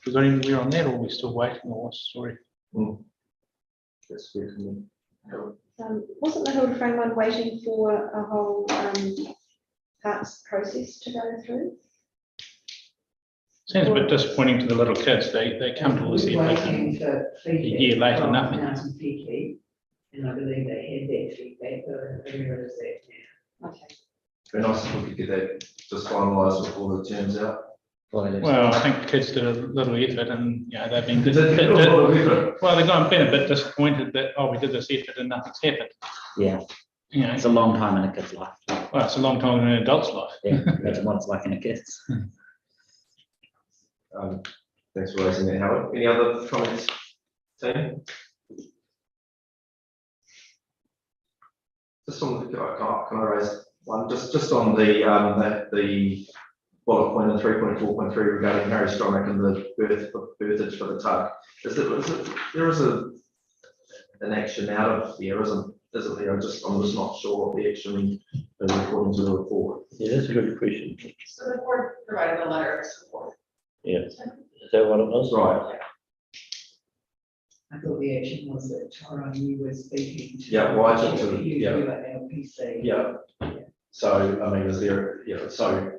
We got anywhere on that, or are we still waiting, or what's the story? That's good. Wasn't the Hilda frame one waiting for a whole parts process to go through? Seems a bit disappointing to the little kids, they come to us We're here, waiting for feedback. year later, from nothing. Mountain Peaky, and I believe they had their feedback, but where is that now? Okay. Very nice if we could get that just finalised before the term's out. Well, I think the kids did a little effort and, you know, they've been, Did they do a lot of effort? well, they've been a bit disappointed that, oh, we did this effort and nothing's happened. Yeah, You know, it's a long time in a kid's life. well, it's a long time in an adult's life. Yeah, imagine what it's like in a kid's. Thanks for raising that, Howard. Any other comments, team? Just on the, can I raise one, just on the bullet point in 3.4.3 regarding Harry Stromick and the berthage for the tug. There is an action out of there, isn't there? I'm just not sure what the action is according to the report. Yeah, that's a good question. So the board provided a letter of support. Yeah, is that what it was? Right. I thought the action was that Tyrone, you were speaking to. Yeah, well, I talked to, you, yeah. you at LPC. Yeah. So, I mean, is there, so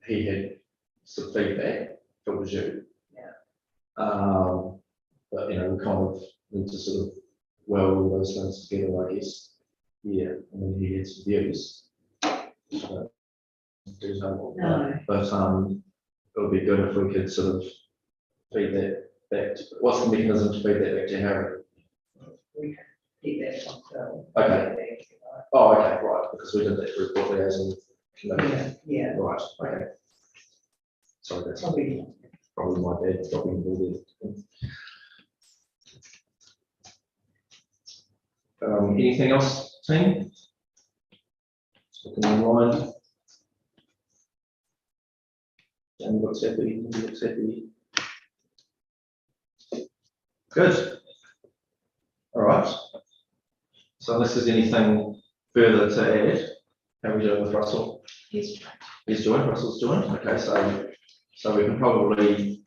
he had some feedback, it was you. Yeah. But, we kind of need to sort of weld all those things together, I guess. Yeah, I mean, he had some views. So, No. But, it would be good if we could sort of feed that back. What's the mechanism to feed that back to Harry? Okay. Oh, okay, right, because we did that report there as a committee. Yeah. Right, okay. Sorry, that's probably my bad, dropping the ball there. Anything else, team? Just looking online. And looks happy, looks happy. Good. All right. So unless there's anything further to add, how are we doing with Russell? He's joined, Russell's joined. Okay, so we can probably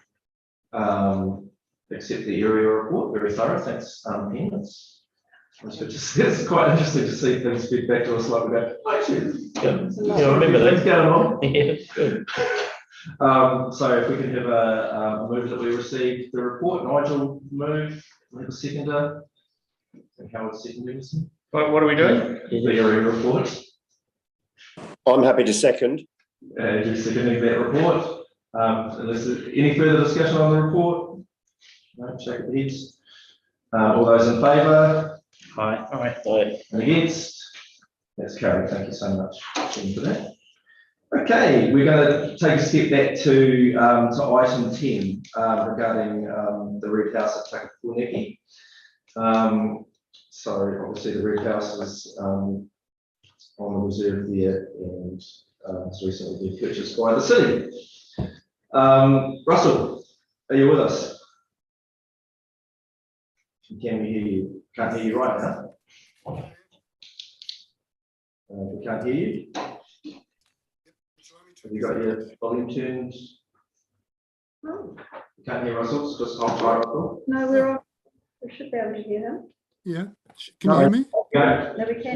accept the area report, very thorough. Thanks, Pen. It's good to see. It's quite interesting to see things feed back to us like we go, oh, actually, Yeah, I remember that. things going on. Yeah, good. So if we can have a move that we received the report, Nigel move, we have a seconder. And Howard seconding this. What are we doing? The area report. I'm happy to second. Just seconding that report. Unless there's any further discussion on the report? No, shake of the heads. All those in favour? Aye. And against? That's carried. Thank you so much for that. Okay, we're going to take a step back to item 10 regarding the Red House at Takapulneki. So obviously the Red House is on the reserve there and has recently been purchased by the city. Russell, are you with us? Can we hear you? Can't hear you right now. We can't hear you. Have you got your volume turned? You can't hear Russell, it's just I'll try Russell. No, we're on. We should be able to hear him. Yeah, can you hear me? Go. No, we can.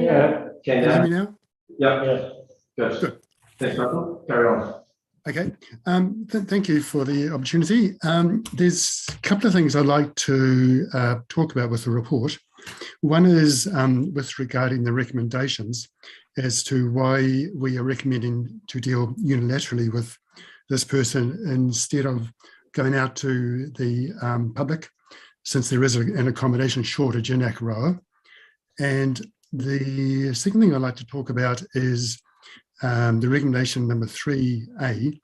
Can Can you hear me now? Yep. Good. Thanks, Russell. Carry on. Okay, thank you for the opportunity. There's a couple of things I'd like to talk about with the report. One is with regarding the recommendations as to why we are recommending to deal unilaterally with this person instead of going out to the public, since there is an accommodation shortage in Akaroa. And the second thing I'd like to talk about is the recommendation number 3A,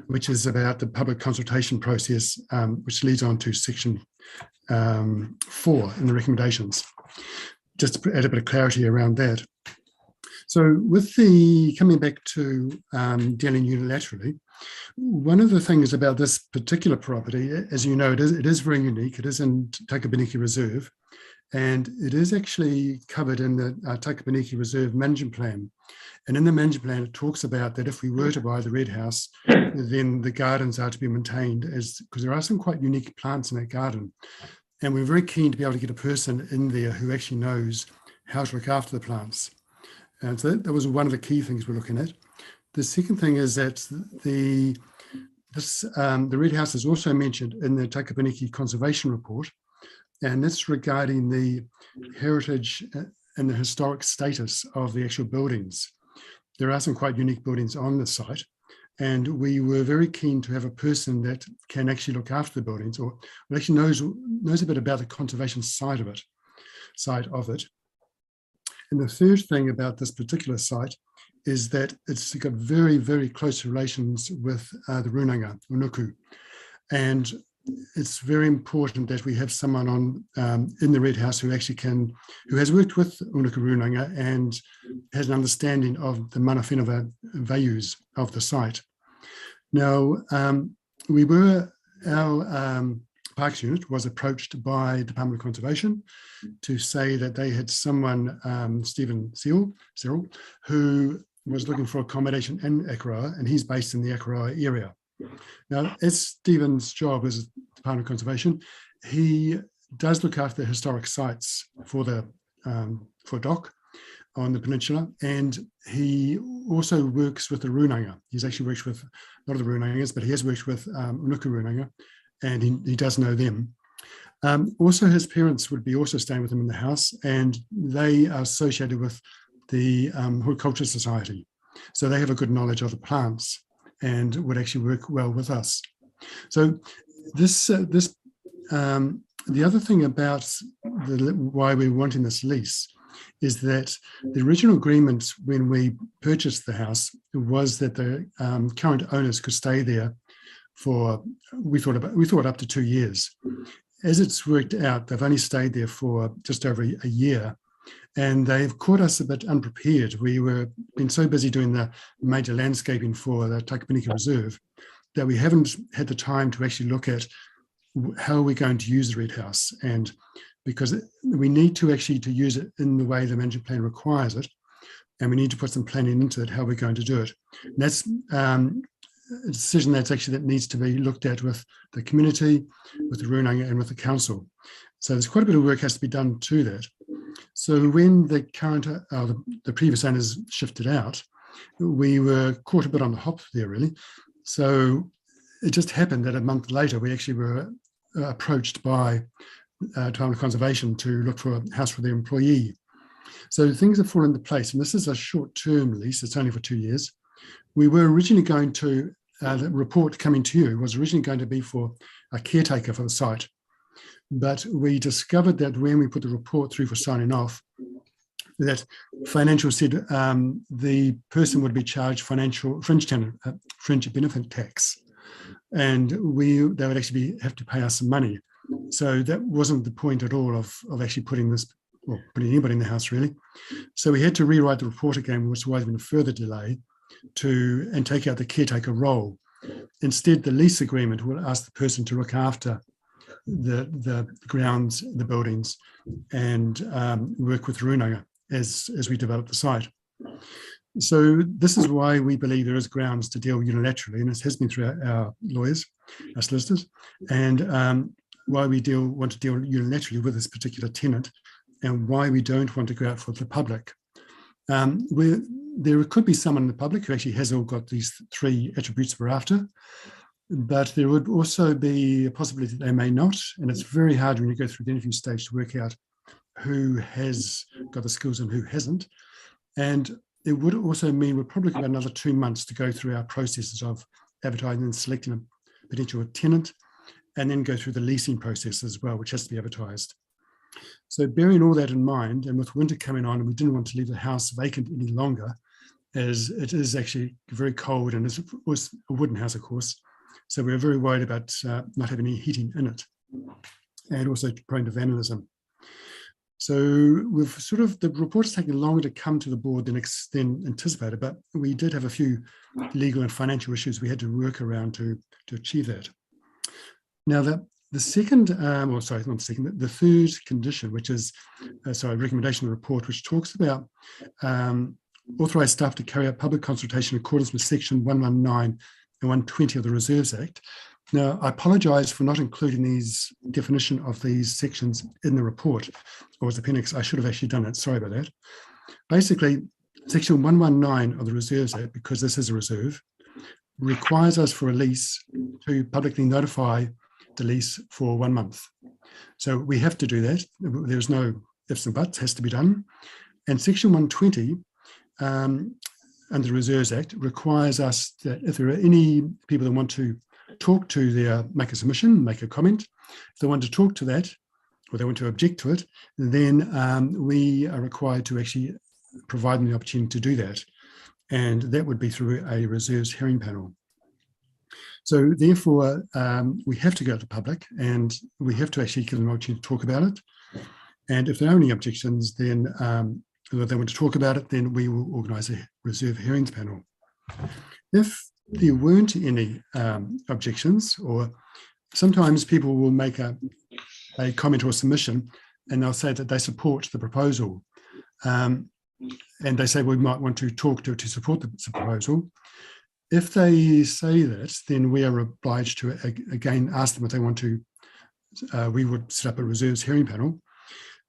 which is about the public consultation process, which leads on to section 4 in the recommendations. Just to add a bit of clarity around that. So with the coming back to dealing unilaterally, one of the things about this particular property, as you know, it is very unique. It is in Takapaniki Reserve, and it is actually covered in the Takapaniki Reserve Management Plan. And in the management plan, it talks about that if we were to buy the Red House, then the gardens are to be maintained because there are some quite unique plants in that garden. And we're very keen to be able to get a person in there who actually knows how to look after the plants. And so that was one of the key things we're looking at. The second thing is that the Red House is also mentioned in the Takapaniki Conservation Report, and that's regarding the heritage and the historic status of the actual buildings. There are some quite unique buildings on the site, and we were very keen to have a person that can actually look after the buildings or actually knows a bit about the conservation side of it. And the third thing about this particular site is that it's got very, very close relations with the Runanga, Unuku. And it's very important that we have someone in the Red House who has worked with Unuku Runanga and has an understanding of the mana whenua values of the site. Now, our Parks Unit was approached by Department of Conservation to say that they had someone, Stephen Cyril, who was looking for accommodation in Akaroa, and he's based in the Akaroa area. Now, as Stephen's job as Department of Conservation, he does look after the historic sites for DOC on the Peninsula, and he also works with the Runanga. He's actually worked with, not the Runangas, but he has worked with Unuku Runanga, and he does know them. Also, his parents would be also staying with him in the house, and they are associated with the Horticulture Society. So they have a good knowledge of the plants and would actually work well with us. So the other thing about why we're wanting this lease is that the original agreement when we purchased the house was that the current owners could stay there for, we thought up to 2 years. As it's worked out, they've only stayed there for just over a year, and they've caught us a bit unprepared. We were been so busy doing the major landscaping for the Takapanika Reserve that we haven't had the time to actually look at how we're going to use the Red House, and because we need to actually to use it in the way the management plan requires it, and we need to put some planning into it, how we're going to do it. And that's a decision that needs to be looked at with the community, with the Runanga and with the council. So there's quite a bit of work has to be done to that. So when the current, the previous owners shifted out, we were caught a bit on the hop there really. So it just happened that a month later, we actually were approached by Department of Conservation to look for a house for their employee. So things have fallen into place, and this is a short-term lease, it's only for 2 years. We were originally going to, the report coming to you was originally going to be for a caretaker for the site. But we discovered that when we put the report through for signing off, that financial said the person would be charged financial fringe benefit tax, and they would actually have to pay us some money. So that wasn't the point at all of actually putting this, or putting anybody in the house really. So we had to rewrite the report again, which was been a further delay, and take out the caretaker role. Instead, the lease agreement will ask the person to look after the grounds, the buildings, and work with Runanga as we develop the site. So this is why we believe there is grounds to deal unilaterally, and this has been through our lawyers, our solicitors, and why we want to deal unilaterally with this particular tenant, and why we don't want to go out for the public. There could be someone in the public who actually has all got these 3 attributes we're after, but there would also be a possibility that they may not, and it's very hard when you go through the interview stage to work out who has got the skills and who hasn't. And it would also mean we're probably got another 2 months to go through our processes of advertising and selecting a potential tenant, and then go through the leasing process as well, which has to be advertised. So bearing all that in mind, and with winter coming on, and we didn't want to leave the house vacant any longer, as it is actually very cold, and it was a wooden house, of course. So we were very worried about not having any heating in it, and also prone to vandalism. So we've the report's taken longer to come to the board than anticipated, but we did have a few legal and financial issues we had to work around to achieve that. Now the second, the third condition, which is, recommendation report, which talks about authorised staff to carry out public consultation in accordance with section 119 and 120 of the Reserves Act. Now, I apologise for not including these definition of these sections in the report, or as appendix. I should have actually done it. Sorry about that. Basically, section 119 of the Reserves Act, because this is a reserve, requires us for a lease to publicly notify the lease for 1 month. So we have to do that. There's no ifs and buts, has to be done. And section 120 under the Reserves Act requires us that if there are any people that want to talk to make a submission, make a comment, if they want to talk to that, or they want to object to it, then we are required to actually provide them the opportunity to do that. And that would be through a reserves hearing panel. So therefore, we have to go to the public, and we have to actually give them an opportunity to talk about it. And if there are any objections, then or they want to talk about it, then we will organise a reserve hearings panel. If there weren't any objections, or sometimes people will make a comment or a submission, and they'll say that they support the proposal. And they say we might want to talk to support the proposal. If they say that, then we are obliged to again ask them if they want to. We would set up a reserves hearing panel.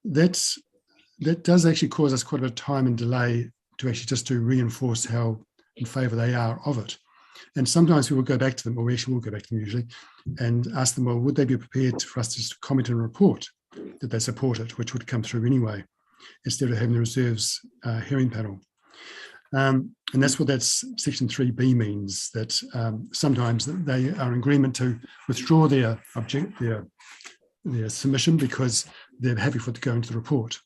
That does actually cause us quite a bit of time and delay to actually just to reinforce how in favour they are of it. And sometimes we will go back to them, or we actually will go back to them usually, and ask them, well, would they be prepared for us to just comment and report that they support it, which would come through anyway, instead of having the reserves hearing panel. And that's what that's section 3B means, that sometimes they are in agreement to withdraw their submission because they're happy for it to go into the report.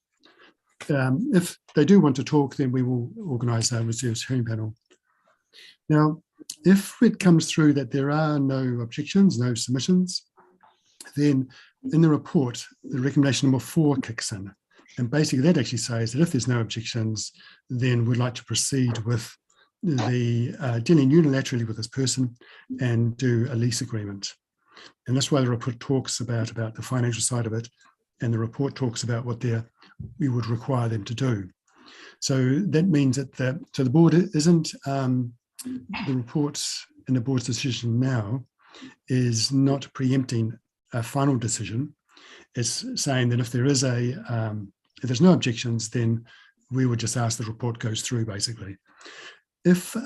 if they do want to talk, then we will organise a reserved hearing panel. Now, if it comes through that there are no objections, no submissions, then in the report, the recommendation number 4 kicks in. And basically that actually says that if there's no objections, then we'd like to proceed with the dealing unilaterally with this person and do a lease agreement. And that's why the report talks about the financial side of it, and the report talks about what we would require them to do. So that means that so the board isn't, the reports and the board's decision now is not preempting a final decision. It's saying that if there is if there's no objections, then we would just ask the report goes through, basically. If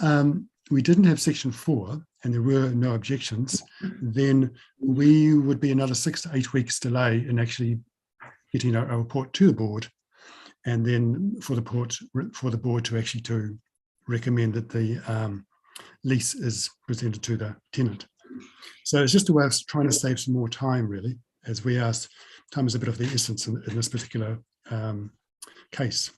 we didn't have section 4 and there were no objections, then we would be another 6 to 8 weeks delay in actually getting a report to the board, and then for the board to actually to recommend that the lease is presented to the tenant. So it's just a way of trying to save some more time, really, as we asked. Time is a bit of the essence in this particular case.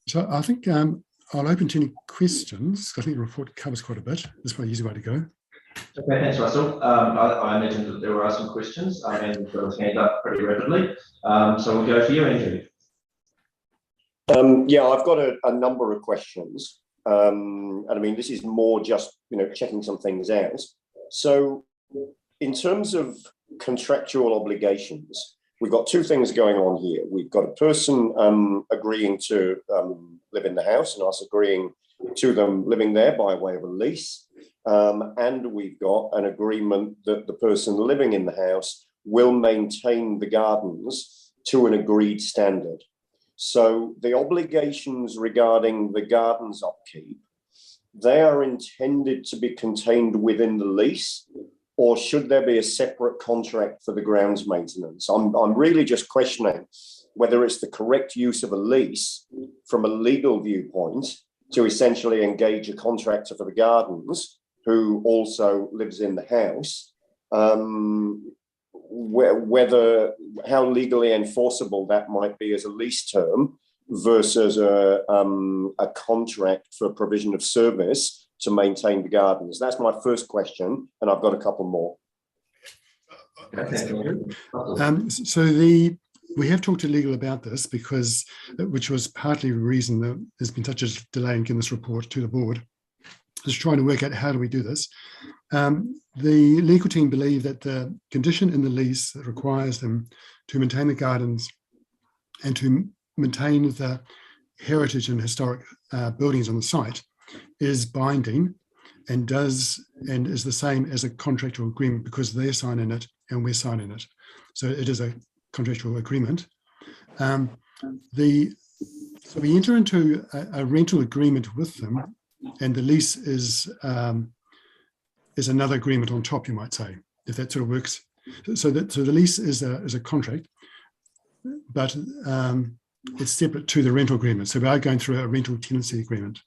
So I think I'll open to any questions. I think the report covers quite a bit. That's quite an easy way to go. Okay, thanks, Russell. I imagine that there are some questions, and we've got his hand up pretty rapidly. So we'll go for you, Andrew. Yeah, I've got a number of questions. And I mean, this is more just, checking some things out. So in terms of contractual obligations, we've got 2 things going on here. We've got a person agreeing to live in the house and us agreeing to them living there by way of a lease. And we've got an agreement that the person living in the house will maintain the gardens to an agreed standard. So the obligations regarding the gardens upkeep, they are intended to be contained within the lease, or should there be a separate contract for the grounds maintenance? I'm really just questioning whether it's the correct use of a lease from a legal viewpoint to essentially engage a contractor for the gardens who also lives in the house, whether how legally enforceable that might be as a lease term versus a contract for provision of service to maintain the gardens. That's my first question, and I've got a couple more. So we have talked to legal about this because, which was partly the reason that there's been such a delay in getting this report to the board, just trying to work out how do we do this. The legal team believe that the condition in the lease that requires them to maintain the gardens and to maintain the heritage and historic buildings on the site is binding and is the same as a contractual agreement because they're signing it and we're signing it. So it is a contractual agreement. So we enter into a rental agreement with them, and the lease is another agreement on top, you might say, if that sort of works. So the lease is a contract, but it's separate to the rental agreement. So we are going through a rental tenancy agreement.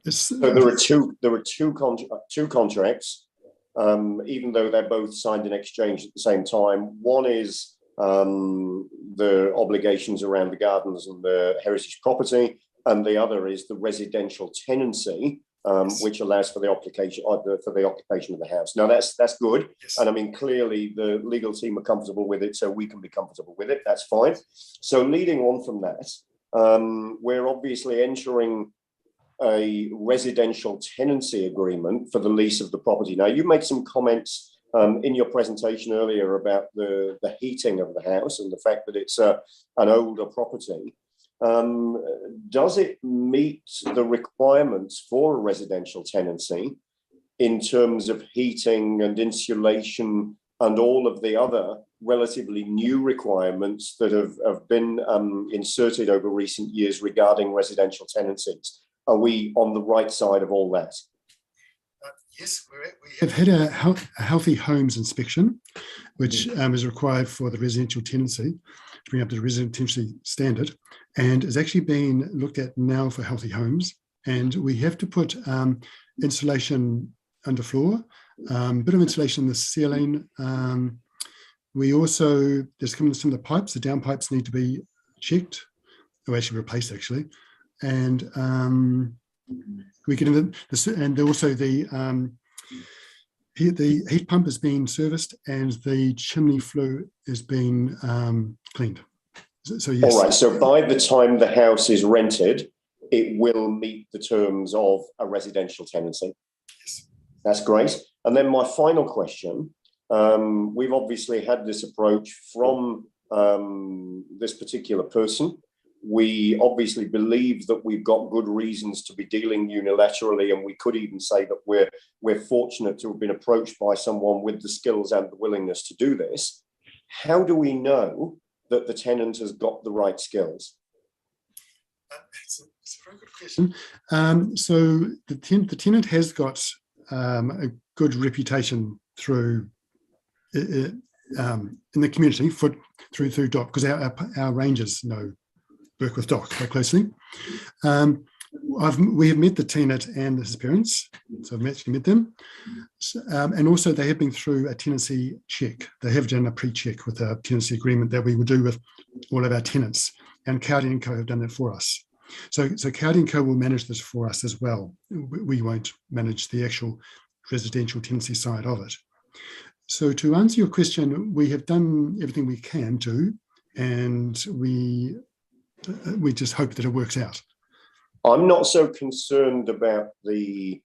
So there are two contracts, even though they're both signed in exchange at the same time. One is the obligations around the gardens and the heritage property, and the other is the residential tenancy, which allows for the occupation of the house. Now that's good, yes. And I mean clearly the legal team are comfortable with it, so we can be comfortable with it. That's fine. So leading on from that, we're obviously entering a residential tenancy agreement for the lease of the property. Now, you made some comments in your presentation earlier about the heating of the house and the fact that it's an older property. Does it meet the requirements for a residential tenancy in terms of heating and insulation and all of the other relatively new requirements that have been inserted over recent years regarding residential tenancies? Are we on the right side of all that? Yes, we have had a healthy homes inspection, which is required for the residential tenancy to bring up the residential tenancy standard, and is actually being looked at now for healthy homes. And we have to put insulation underfloor, a bit of insulation in the ceiling, We also, there's some of the pipes, the downpipes need to be checked, or actually replaced actually. And we get into this, and also the heat pump is being serviced and the chimney flue is being cleaned. So yes. All right, so by the time the house is rented, it will meet the terms of a residential tenancy. Yes. That's great. And then my final question, we've obviously had this approach from this particular person. We obviously believe that we've got good reasons to be dealing unilaterally, and we could even say that we're fortunate to have been approached by someone with the skills and the willingness to do this. How do we know that the tenant has got the right skills? It's a very good question. So the tenant has got a good reputation through in the community through DOC, because our rangers work with DOC quite closely. We have met the tenant and his parents, so I've actually met them. And also they have been through a tenancy check. They have done a pre-check with a tenancy agreement that we would do with all of our tenants, and Cowdy & Co have done that for us. So Cowdy & Co will manage this for us as well. We won't manage the actual residential tenancy side of it. So to answer your question, we have done everything we can do, and we just hope that it works out. I'm not so concerned about the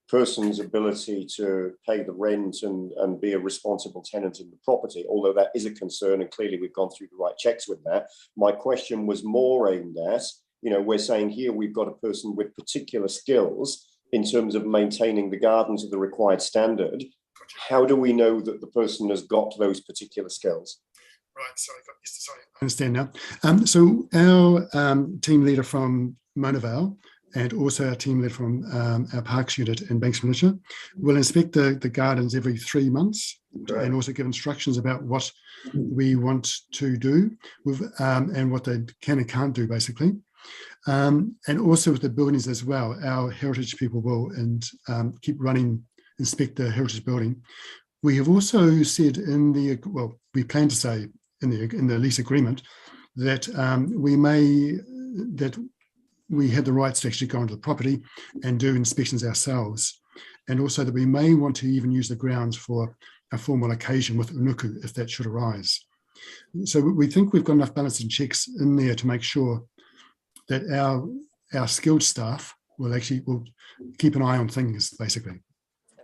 person's ability to pay the rent and be a responsible tenant in the property, although that is a concern, and clearly we've gone through the right checks with that. My question was more aimed at, we're saying here we've got a person with particular skills in terms of maintaining the garden to the required standard. How do we know that the person has got those particular skills? Right, sorry, I understand now. So our team leader from Mona Vale, and also our team leader from our Parks unit in Banks Peninsula, will inspect the gardens every 3 months, and also give instructions about what we want to do with and what they can and can't do, basically. And also with the buildings as well, our heritage people will inspect the heritage building. We have also said we plan to say in the lease agreement that we have the rights to actually go onto the property and do inspections ourselves, and also that we may want to even use the grounds for a formal occasion with unuku if that should arise. So we think we've got enough balance and checks in there to make sure that our skilled staff will keep an eye on things, basically.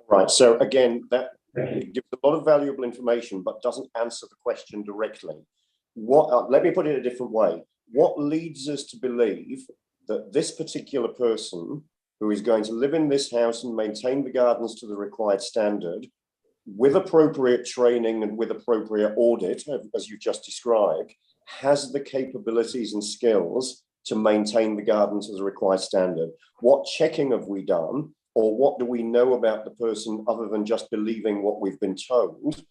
Right. So again, that gives a lot of valuable information, but doesn't answer the question directly. Let me put it a different way. What leads us to believe that this particular person who is going to live in this house and maintain the gardens to the required standard, with appropriate training and with appropriate audit, as you've just described, has the capabilities and skills to maintain the garden to the required standard? What checking have we done, or what do we know about the person other than just believing what we've been told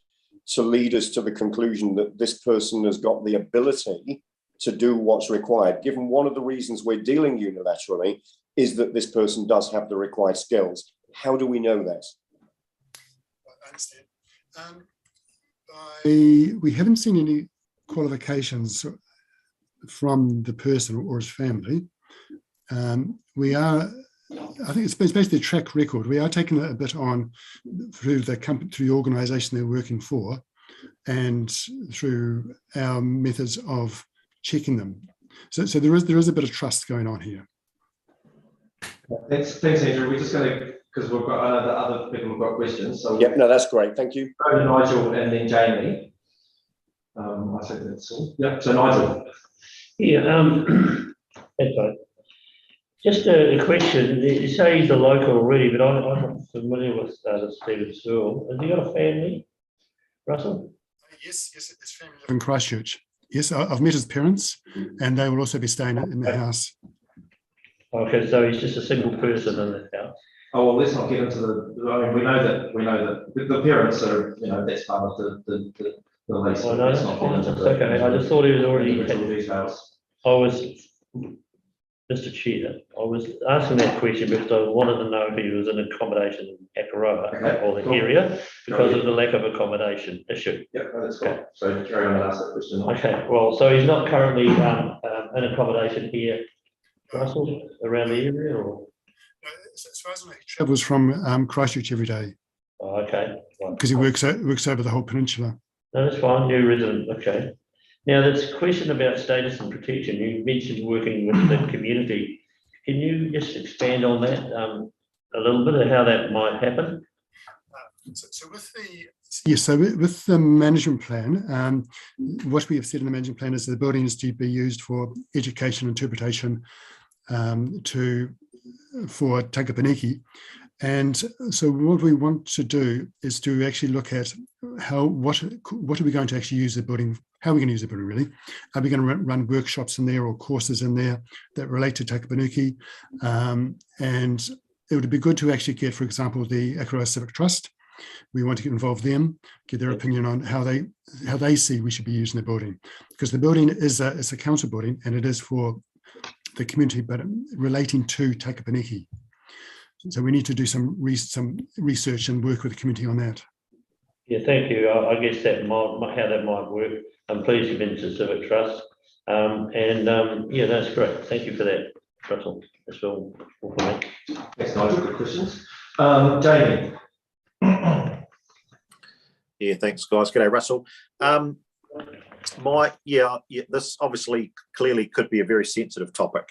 to lead us to the conclusion that this person has got the ability to do what's required, given one of the reasons we're dealing unilaterally is that this person does have the required skills? How do we know that? I understand. We haven't seen any qualifications from the person or his family. I think it's basically a track record. We are taking a bit on through the company, through the organisation they're working for, and through our methods of checking them. So there is a bit of trust going on here. Thanks, Andrew. We're just going to, because we've got other people who've got questions. So yep, no, that's great. Thank you. Go to Nigel and then Jamie. I think that's all. Yep. So Nigel. Yeah. That's right. Just a question. You say he's a local already, but I'm not familiar with Stephen Sewell. Has he got a family, Russell? Yes, his family live in Christchurch. Yes, I've met his parents, and they will also be staying in the house. Okay, so he's just a single person in the house. Oh well, let's not get into the. I mean, we know that the parents are, that's part of the lease. Oh, no, that's okay. I just thought he was already. Details. I was Mr. Chair, I was asking that question because I wanted to know if he was in accommodation in Akaroa or the area because of the lack of accommodation issue. Yeah, no, that's cool. So carry on and ask that question. Okay, well, so he's not currently in accommodation here, Russell, around the area, or? As far as I know, he travels from Christchurch every day Oh, okay. Right. because he works over the whole peninsula. No, that's fine, new resident, okay. Now, this question about status and protection, you mentioned working with the community. Can you just expand on that a little bit of how that might happen? With the management plan, what we have said in the management plan is the building is to be used for education, interpretation, for Takapaniki. And so what we want to do is to actually look at what are we going to actually use the building, how are we going to use the building really? Are we going to run workshops in there or courses in there that relate to Takapaniki? And it would be good to actually get, for example, the Akaroa Civic Trust. We want to get involved them, get their opinion on how they see we should be using the building. Because the building is a council building and it is for the community, but relating to Takapaniki. So we need to do some research and work with the community on that. Yeah, thank you. I guess that might how that might work. I'm pleased you've been to Civic Trust. Yeah, that's great. Thank you for that, Russell. That's all for me. Thanks, Nigel. Good questions. Jamie. Yeah, thanks, guys. G'day, Russell. This obviously clearly could be a very sensitive topic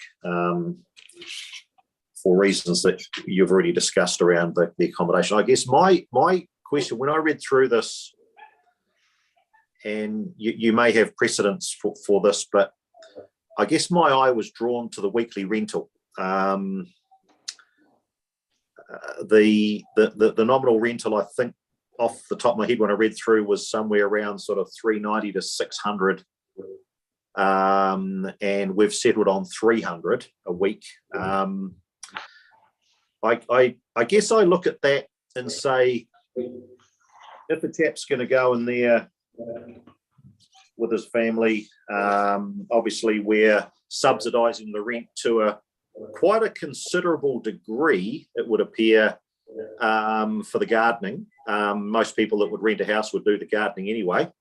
for reasons that you've already discussed around the accommodation. I guess my question, when I read through this, and you may have precedents for this, but I guess my eye was drawn to the weekly rental. The nominal rental, I think, off the top of my head when I read through, was somewhere around sort of 390 to 600, and we've settled on 300 a week. I guess I look at that and say, if a chap's going to go in there with his family, obviously we're subsidising the rent to quite a considerable degree, it would appear, for the gardening. Most people that would rent a house would do the gardening anyway,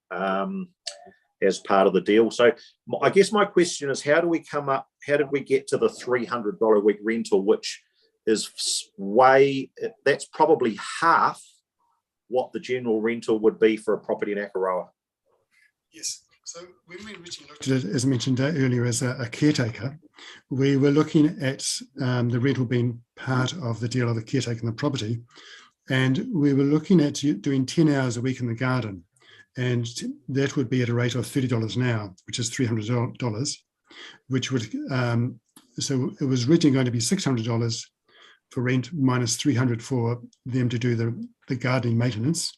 as part of the deal. So I guess my question is, how did we get to the $300 a week rental, which is that's probably half what the general rental would be for a property in Akaroa? Yes. So when we originally looked at it, as I mentioned earlier, as a caretaker, we were looking at the rental being part of the deal of the caretaker and the property. And we were looking at doing 10 hours a week in the garden. And that would be at a rate of $30 an hour, which is $300, which would, so it was originally going to be $600 for rent minus $300 for them to do the gardening maintenance,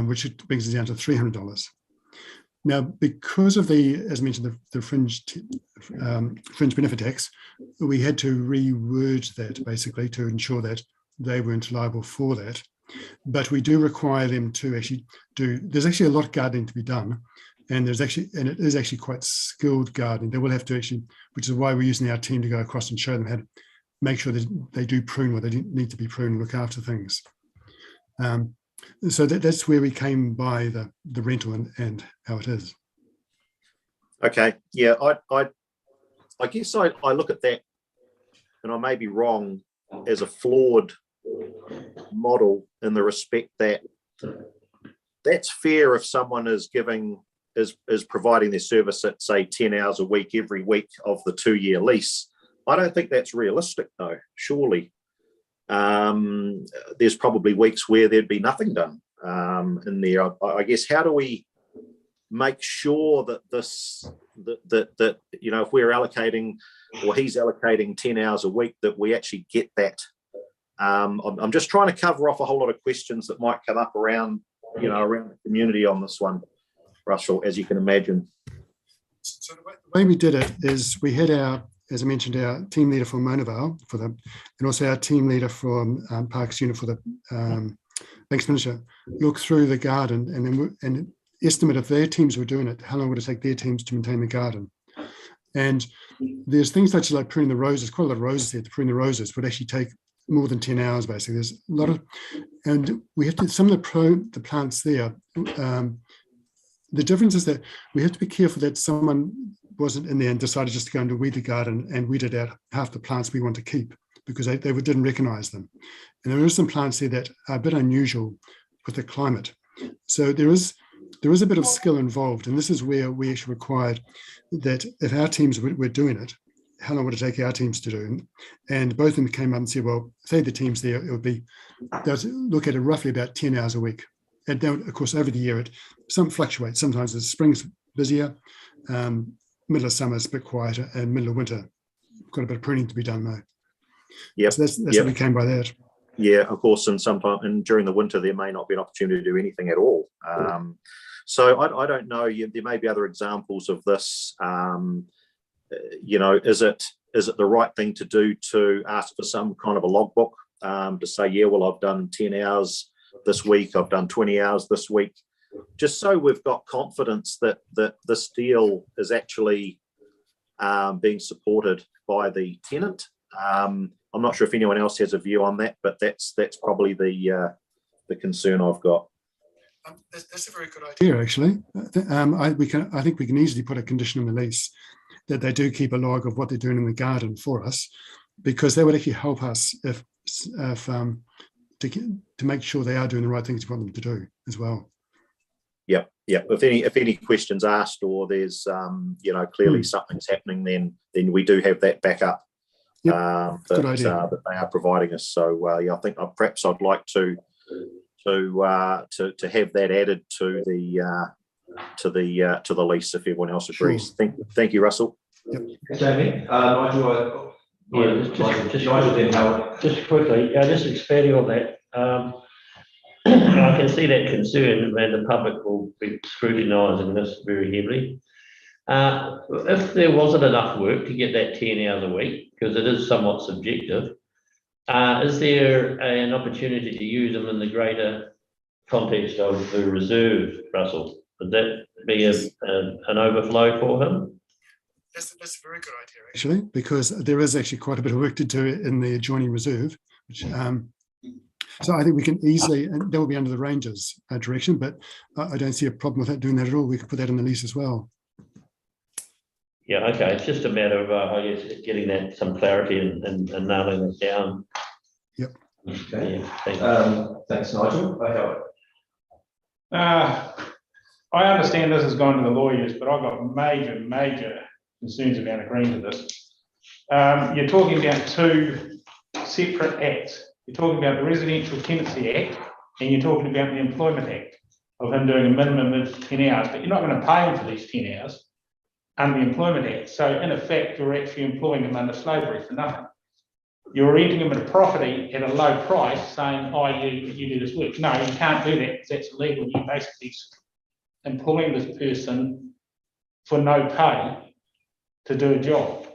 which brings us down to $300. Now, because of as I mentioned, the fringe benefit tax, we had to reword that basically to ensure that they weren't liable for that. But we do require them to actually there's actually a lot of gardening to be done. And it is actually quite skilled gardening. They will have to actually, which is why we're using our team to go across and show them how to make sure that they do prune where they need to be pruned and look after things. So that's where we came by the rental and how it is. Okay, yeah, I guess I look at that, and I may be wrong, as a flawed model in the respect that that's fair if someone is providing their service at, say, 10 hours a week every week of the 2-year lease. I don't think that's realistic, though, surely. There's probably weeks where there'd be nothing done in there. I guess, how do we make sure that that if we're allocating, or he's allocating 10 hours a week, that we actually get that? I'm just trying to cover off a whole lot of questions that might come up around the community on this one, Russell, as you can imagine. So the way we did it is we had as I mentioned, our team leader from Monavale and also our team leader from Parks Unit for the Banks Peninsula look through the garden and estimate if their teams were doing it, how long would it take their teams to maintain the garden? And there's things such as like pruning the roses, quite a lot of roses here. To prune the roses would actually take more than 10 hours, basically. There's a lot of, and we have to, some of the plants there, the difference is that we have to be careful that someone wasn't in there and decided just to go and weed the garden and weeded out half the plants we want to keep because they didn't recognize them. And there are some plants here that are a bit unusual with the climate. So there is a bit of skill involved. And this is where we actually required that if our teams were doing it, how long would it take our teams to do? And both of them came up and said, well, say the team's there, it would be, they'll look at it roughly about 10 hours a week. And then, of course, over the year, some fluctuates. Sometimes the spring's busier, middle of summer is a bit quieter, and middle of winter, got a bit of pruning to be done though. Yep. So that's how we came by that. Yeah, of course, and sometimes, and during the winter, there may not be an opportunity to do anything at all. So I don't know. There may be other examples of this. You know, is it the right thing to do to ask for some kind of a logbook to say, yeah, well, I've done 10 hours this week, I've done 20 hours this week, just so we've got confidence that this deal is actually being supported by the tenant. I'm not sure if anyone else has a view on that, but that's probably the concern I've got. That's a very good idea, actually. I think we can easily put a condition in the lease that they do keep a log of what they're doing in the garden for us, because that would actually help us to make sure they are doing the right things we want them to do as well. Yeah. If any questions asked or there's clearly something's happening, then we do have that backup. Good idea. That they are providing us. So I think perhaps I'd like to have that added to the lease if everyone else agrees. Sure. Thank you, Russell. Yep. Jamie, Nigel, just quickly, just expanding on that. I can see that concern, and the public will be scrutinising this very heavily. If there wasn't enough work to get that 10 hours a week, because it is somewhat subjective, is there an opportunity to use them in the greater context of the reserve, Russell? Would that be an overflow for him? That's a very good idea, actually, because there is actually quite a bit of work to do in the adjoining reserve, which so I think we can easily, and that will be under the Rangers direction, but I don't see a problem with that doing that at all. We could put that in the lease as well. Yeah, okay. It's just a matter of, I guess, getting that some clarity and nailing it down. Yep. Okay. Yeah, thanks, Nigel. I understand this has gone to the lawyers, but I've got major concerns about agreeing to this. You're talking about two separate acts. You're talking about the Residential Tenancy Act and you're talking about the Employment Act of him doing a minimum of 10 hours, but you're not going to pay him for these 10 hours under the Employment Act. So in effect, you're actually employing him under slavery for nothing. You're renting him a property at a low price saying, oh, you do this work. No, you can't do that because that's illegal. You're basically employing this person for no pay to do a job.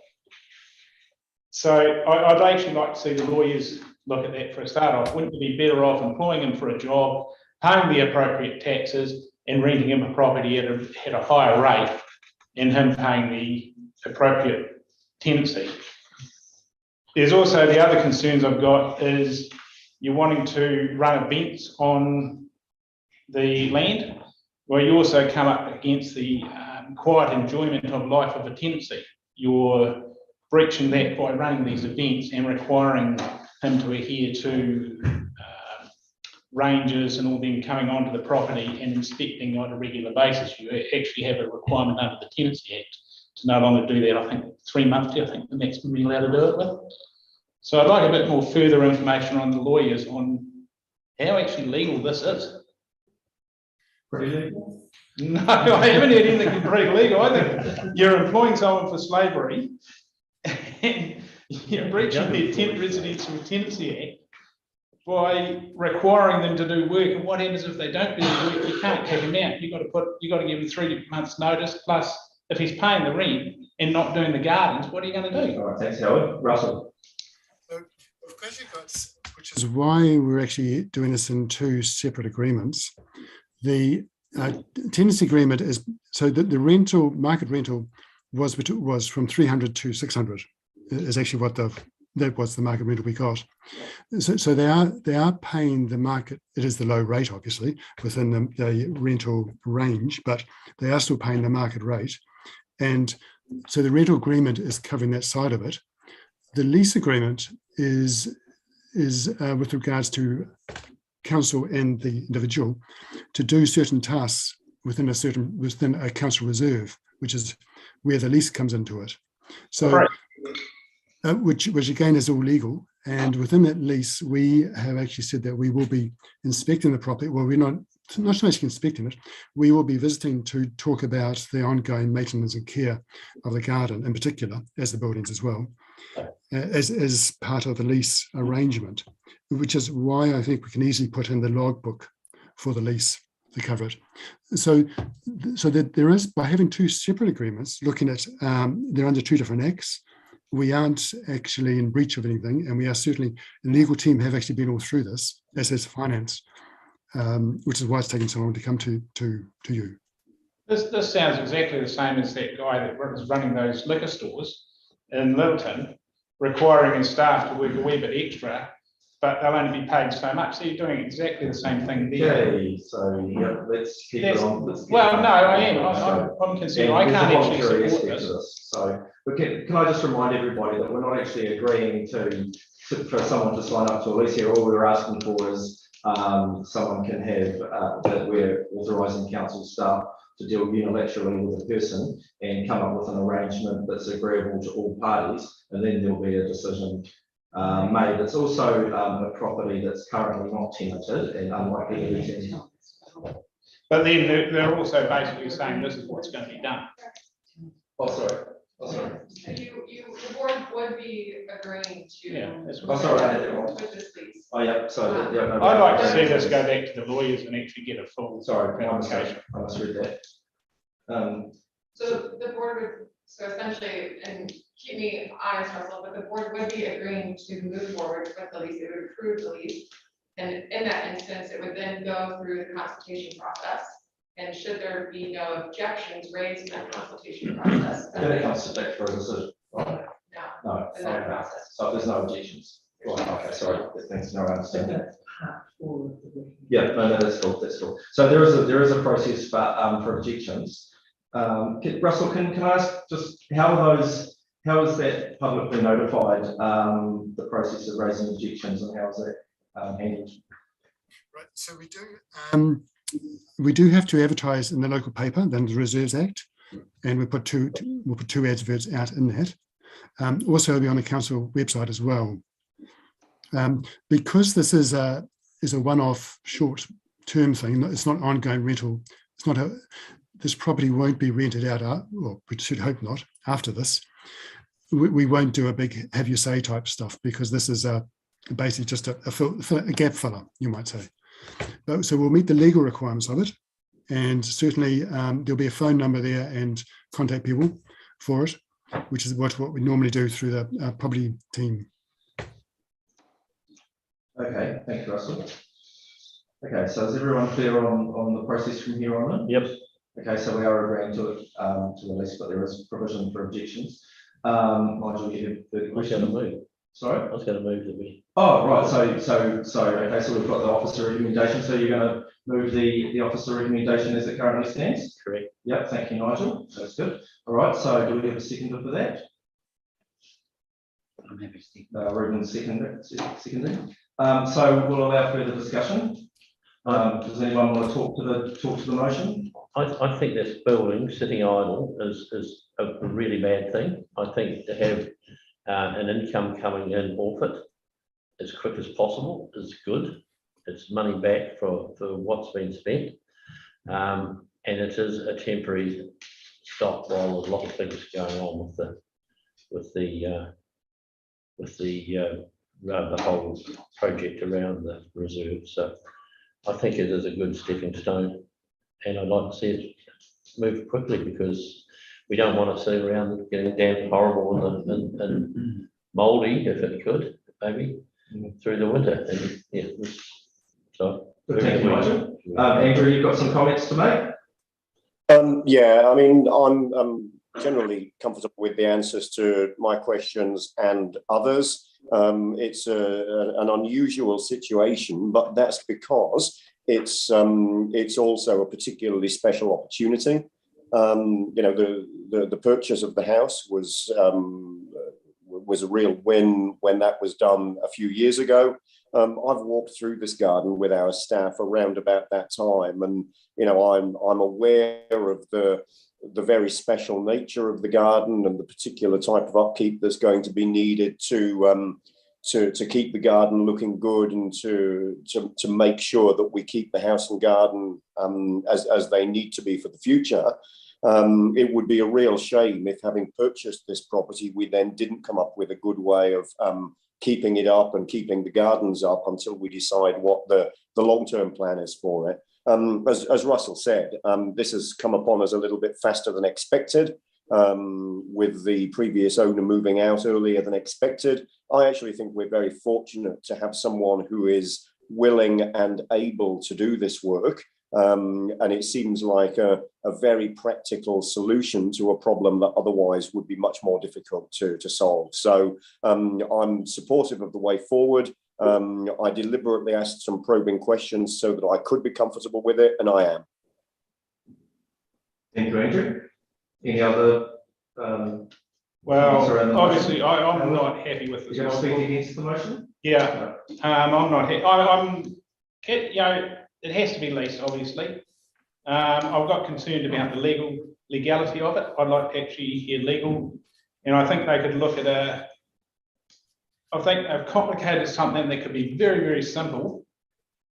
So I'd actually like to see the lawyers look at that for a start off. Wouldn't it be better off employing him for a job, paying the appropriate taxes and renting him a property at a higher rate and him paying the appropriate tenancy? There's also the other concerns I've got is you're wanting to run events on the land, where you also come up against the quiet enjoyment of life of a tenancy. You're breaching that by running these events and requiring him to adhere to rangers and all them coming onto the property and inspecting on a regular basis. You actually have a requirement under the Tenancy Act to no longer do that. I think 3 monthly, I think the maximum you're allowed to do it with. So I'd like a bit more further information on the lawyers on how actually legal this is. Pretty legal? No, I haven't heard anything pretty legal. I think you're employing someone for slavery and you're breaching their Residential Tenancy Act by requiring them to do work. And what happens if they don't do the work? You can't kick them out. You've got to give them 3 months' notice. Plus, if he's paying the rent and not doing the gardens, what are you going to do? All right, thanks, Howard. Russell. Which is why we're actually doing this in 2 separate agreements. The tenancy agreement is so that the market rental was from 300 to 600 is actually what that was the market rental we got. So they are paying the market. It is the low rate, obviously, within the rental range, but they are still paying the market rate. And so the rental agreement is covering that side of it. The lease agreement is with regards to council and the individual to do certain tasks within a council reserve, which is where the lease comes into it. So, which again is all legal. And within that lease, we have actually said that we will be inspecting the property. Well, we're not so much inspecting it. We will be visiting to talk about the ongoing maintenance and care of the garden in particular, as the buildings as well, as part of the lease arrangement, which is why I think we can easily put in the logbook for the lease to cover it. So that there is, by having two separate agreements, looking at, they're under two different acts, we aren't actually in breach of anything, and we are certainly, the legal team have actually been all through this, as has finance, which is why it's taking so long to come to you. This sounds exactly the same as that guy that was running those liquor stores in Littleton, requiring his staff to work a wee bit extra, but they'll only be paid so much. So you're doing exactly the same thing there. Okay, so yeah, let's keep it on. Well, no, I am. I'm concerned. I can't actually support this. So, but can I just remind everybody that we're not actually agreeing for someone to sign up to a lease here. All we're asking for is someone can have that we're authorising council staff to deal unilaterally with a person and come up with an arrangement that's agreeable to all parties, and then there'll be a decision made. It's also a property that's currently not tenanted and unlikely to be tenanted. But then they're also basically saying this is what's going to be done. Oh, sorry. The board would be agreeing to. Yeah, that's what. Oh, sorry. With this lease. Oh, yeah. So I'd like to see this go back to the lawyers and actually get a full. Sorry, I misread that. So the board would, so essentially, and keep me honest, Russell, but the board would be agreeing to move forward with the lease. It would approve the lease. And in that instance, it would then go through the consultation process. And should there be no objections raised in that consultation process? Then it comes to back for a decision. No. No. In that process. So there's no objections. Right, okay, sorry. Thanks, no, I understand that. Yeah, no, that's cool. That's cool. So there is a process for objections. Russell, can I ask just how is that publicly notified? The process of raising objections, and how is that handled? Right. So we do have to advertise in the local paper, then the Reserves Act, and we'll put two adverts out in that. Also, it'll be on the council website as well. Because this is a one-off short-term thing, it's not ongoing rental. It's not this property won't be rented out. Well, we should hope not. After this, we won't do a big have you say type stuff, because this is basically just a gap filler, you might say. So we'll meet the legal requirements of it, and certainly there'll be a phone number there and contact people for it, which is what we normally do through the property team. Okay, thank you, Russell. Okay, so is everyone clear on the process from here on in? Yep. Okay, so we are agreeing to it to release, but there is provision for objections. Nigel, you have further questions? Sorry? I was going to move that we. Oh, right. So okay, so we've got the officer recommendation. So you're going to move the officer recommendation as it currently stands? Correct. Yep, thank you, Nigel. That's good. All right, so do we have a seconder for that? I'm happy to see. Ruben seconding. So we'll allow further discussion. Does anyone want to talk to the motion? I think this building sitting idle is a really bad thing. I think to have an income coming in off it as quick as possible is good. It's money back for what's been spent, and it is a temporary stop while there's a lot of things going on with the whole project around the reserve. So I think it is a good stepping stone, and I'd like to see it move quickly, because we don't want to sit around getting damn horrible and mouldy, if it could, maybe through the winter. And yeah, so thank you, Nigel. Andrew, you've got some comments to make? Yeah, I mean, I'm generally comfortable with the answers to my questions and others. It's an unusual situation, but that's because it's also a particularly special opportunity. The purchase of the house was a real win when that was done a few years ago. I've walked through this garden with our staff around about that time, and I'm aware of the very special nature of the garden and the particular type of upkeep that's going to be needed to keep the garden looking good and to make sure that we keep the house and garden as they need to be for the future. It would be a real shame if, having purchased this property, we then didn't come up with a good way of keeping it up and keeping the gardens up until we decide what the long-term plan is for it. As Russell said, this has come upon us a little bit faster than expected, with the previous owner moving out earlier than expected. I actually think we're very fortunate to have someone who is willing and able to do this work. And it seems like a very practical solution to a problem that otherwise would be much more difficult to solve. So I'm supportive of the way forward. I deliberately asked some probing questions so that I could be comfortable with it, and I am. Thank you, Andrew. Any other? Well, obviously, I'm not happy with this. You're going to speak against the motion? Yeah, I'm not happy. It has to be leased, obviously. I've got concerned about the legality of it. I'd like to actually hear legal, and I think they could look at I think they've complicated something that could be very, very simple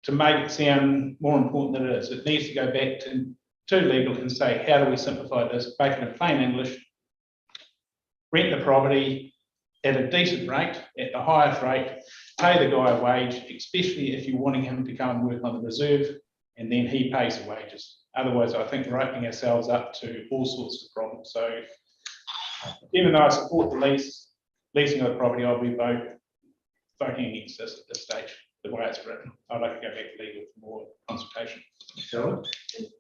to make it sound more important than it is. It needs to go back to legal and say, how do we simplify this, make it in plain English, rent the property at a decent rate, at the highest rate, pay the guy a wage, especially if you're wanting him to come and work on the reserve, and then he pays the wages. Otherwise, I think we're opening ourselves up to all sorts of problems. So even though I support the leasing of the property, I'll be voting against this at this stage, the way it's written. I'd like to go back to legal for more consultation. Sure.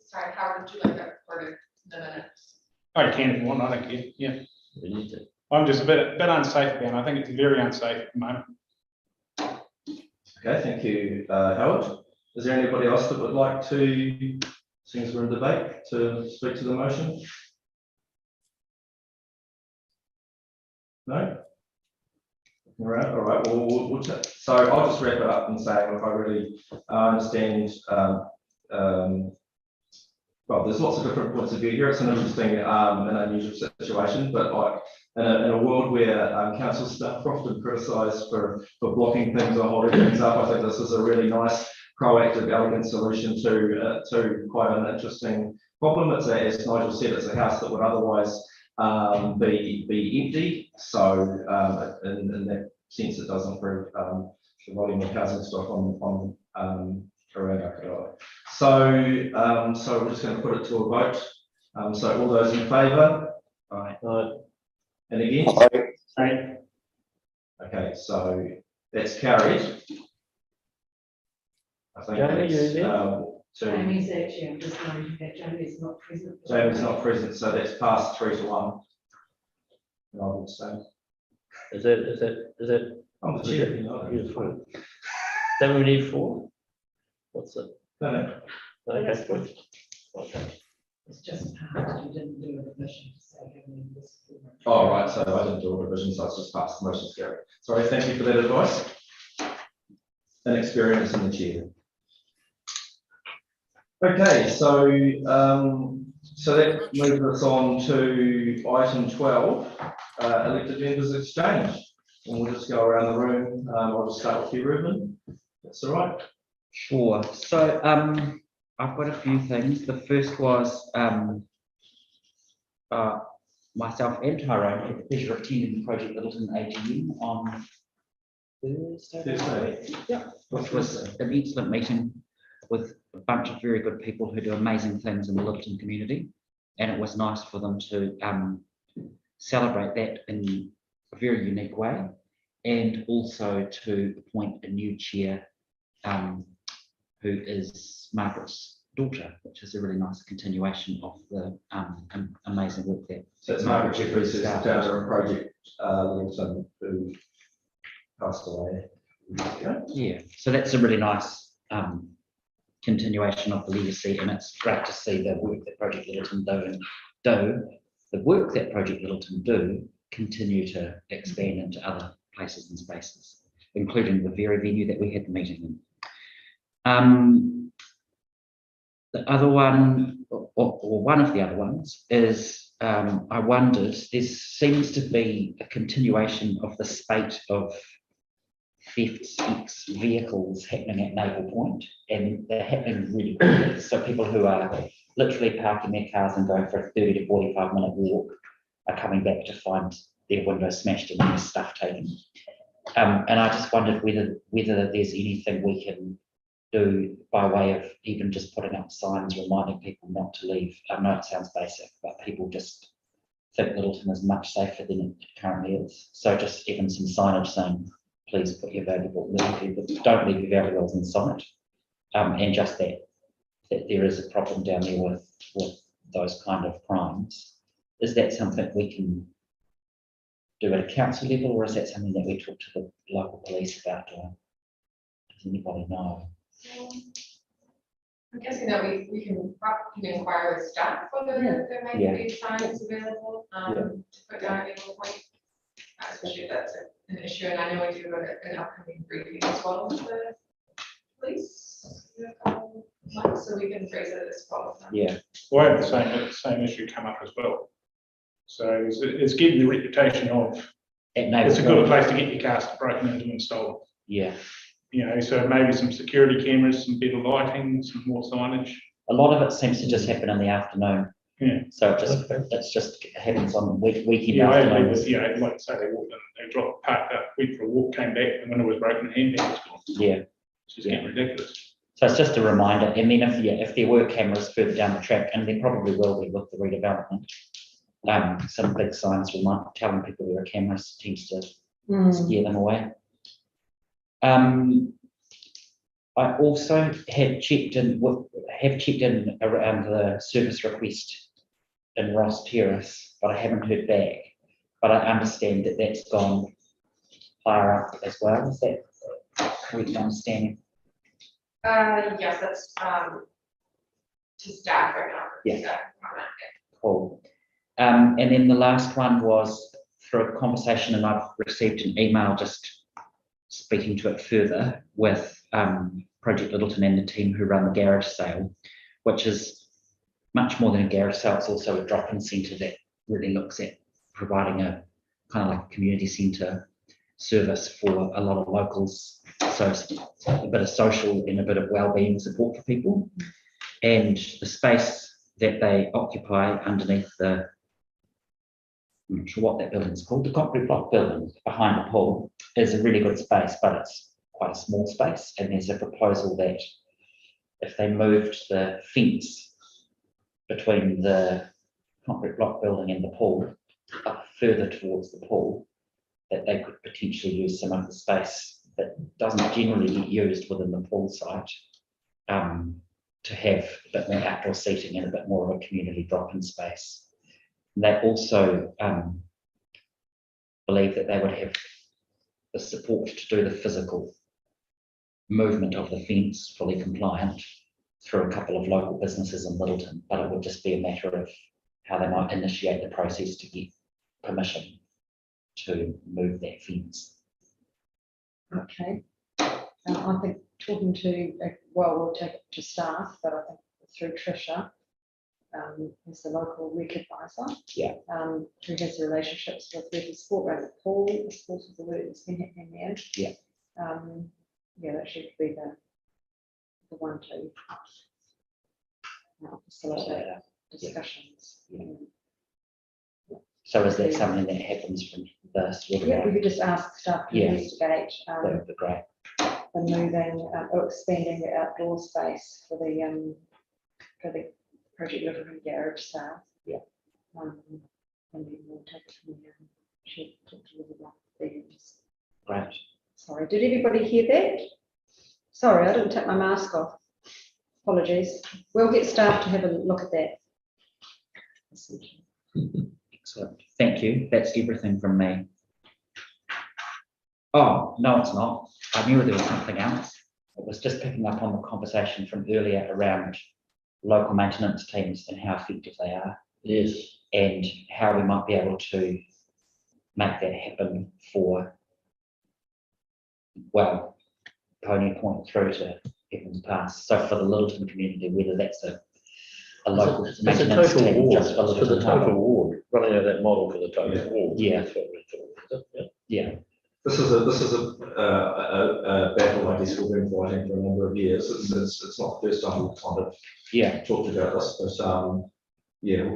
Sorry, how would you like that recorded in the minutes? I can if you want, I don't care, yeah. We need to. I'm just a bit unsafe about it. I think it's very unsafe at the moment. Okay, thank you, Howard. Is there anybody else that would like to, since we're in debate, to speak to the motion? No? All right. Well, so I'll just wrap it up and say, look, I really understand. Well, there's lots of different points of view here. It's an interesting and unusual situation, but like in a world where council staff are often criticised for blocking things or holding things up, I think this is a really nice, proactive, elegant solution to quite an interesting problem. It's as Nigel said, it's a house that would otherwise be empty. So in that sense, it does improve the volume of housing stock on around Akaroa. So we're just going to put it to a vote. So all those in favour? Aye. And against? Aye. Okay, so that's carried. I think that's Jamie's actually, I'm just noting that Jamie's not present. Jamie's not present, so that's passed 3-1. And I would say. Is that? I'm the chair. You know. Beautiful. Then we need 4. What's it? No. Okay, good. Okay. It's just passed, you didn't do a revision to say having this. Oh, right, so I didn't do a revision, so it's just passed, the motion's carried. Sorry, thank you for that advice. And experience in the chair. Okay, so that moves us on to item 12, elected members exchange. And we'll just go around the room. I'll just start with you, Ruben. That's all right. Sure. So I've got a few things. The first was myself and Tyrone had the pleasure of attending the Project Littleton AGM on Thursday. Yeah, which was an excellent meeting with a bunch of very good people who do amazing things in the Littleton community, and it was nice for them to celebrate that in a very unique way, and also to appoint a new chair who is Margaret's daughter, which is a really nice continuation of the amazing work that. So it's Margaret Jeffries' daughter and Project Littleton, who passed away. Yeah, so that's a really nice continuation of the legacy, and it's great to see the work that Project Littleton do continue to expand into other places and spaces, including the very venue that we had the meeting in. The other one, or one of the other ones, is I wondered, there seems to be a continuation of the spate of thefts vehicles happening at Naval Point, and they're happening really quickly. So people who are literally parking their cars and going for a 30 to 45-minute walk are coming back to find their window smashed and their stuff taken. And I just wondered whether there's anything we can do by way of even just putting up signs reminding people not to leave. I know it sounds basic, but people just think Littleton is much safer than it currently is. So just even some signage saying, please put your valuables, don't leave your valuables in sight. And just that there is a problem down there with those kind of crimes. Is that something we can do at a council level, or is that something that we talk to the local police about doing? Does anybody know? I'm guessing that we can probably inquire with staff whether there might be signs available to put down at Naval Point, especially if that's an issue. And I know we do an upcoming briefing as well with the police, so we can phrase it as well. Yeah, well, I have the same issue come up as well. So it's getting the reputation of it's a good place to get your cars broken into and stolen. Yeah. You know, so maybe some security cameras, some better lighting, some more signage. A lot of it seems to just happen in the afternoon. Yeah. So it just happens on weekend afternoons. Yeah, like say they walked in, they dropped, parked up, went for a walk, came back, and when it was broken, the handbag was gone. Yeah. It's just getting ridiculous. So it's just a reminder. And then if there were cameras further down the track, and there probably will be with the redevelopment, some big signs telling people there are cameras tends to scare them away. I also have checked in around the service request in Ross Terrace, but I haven't heard back. But I understand that that's gone higher up as well. Is that correct understanding? Yes, that's to staff right now. Yeah. Cool. And then the last one was through a conversation, and I've received an email just speaking to it further with Project Littleton and the team who run the garage sale, which is much more than a garage sale. It's also a drop-in centre that really looks at providing a kind of like a community centre service for a lot of locals. So it's a bit of social and a bit of wellbeing support for people. And the space that they occupy underneath the, I'm not sure what that building's called, the concrete block building behind the pool is a really good space, but it's quite a small space. And there's a proposal that if they moved the fence between the concrete block building and the pool up further towards the pool, that they could potentially use some of the space that doesn't generally get used within the pool site to have a bit more outdoor seating and a bit more of a community drop-in space. And they also believe that they would have the support to do the physical movement of the fence fully compliant through a couple of local businesses in Littleton, but it would just be a matter of how they might initiate the process to get permission to move that fence. Okay. I think talking to, we'll take it to staff, but I think through Tricia, as the local rec advisor, who has the relationships with rec sport around the pool, the sports of the work that's been happening there. Yeah. That should be the one to facilitate discussions. So is that something that happens from this? Yeah, we could just ask staff to investigate that would be great. The moving or expanding the outdoor space for the Project Littleton garage staff. Yeah. And then we'll take it from there. She'll talk to you about things. Right. Sorry, did everybody hear that? Sorry, I didn't take my mask off. Apologies. We'll get staff to have a look at that. Excellent. Thank you. That's everything from me. Oh, no, it's not. I knew there was something else. It was just picking up on the conversation from earlier around local maintenance teams and how effective they are. Yes. And how we might be able to make that happen for, well, Pony Point through to Evans Pass. So for the Littleton community, whether that's a local It's a maintenance total team ward, just for for the Littleton total Harbour. ward, running out that model for the total ward. Yeah. That's what we're talking about. Yeah, This is a battle, I guess, we've been fighting for a number of years. It's not the first time we've kind of yeah. talked about this, but yeah,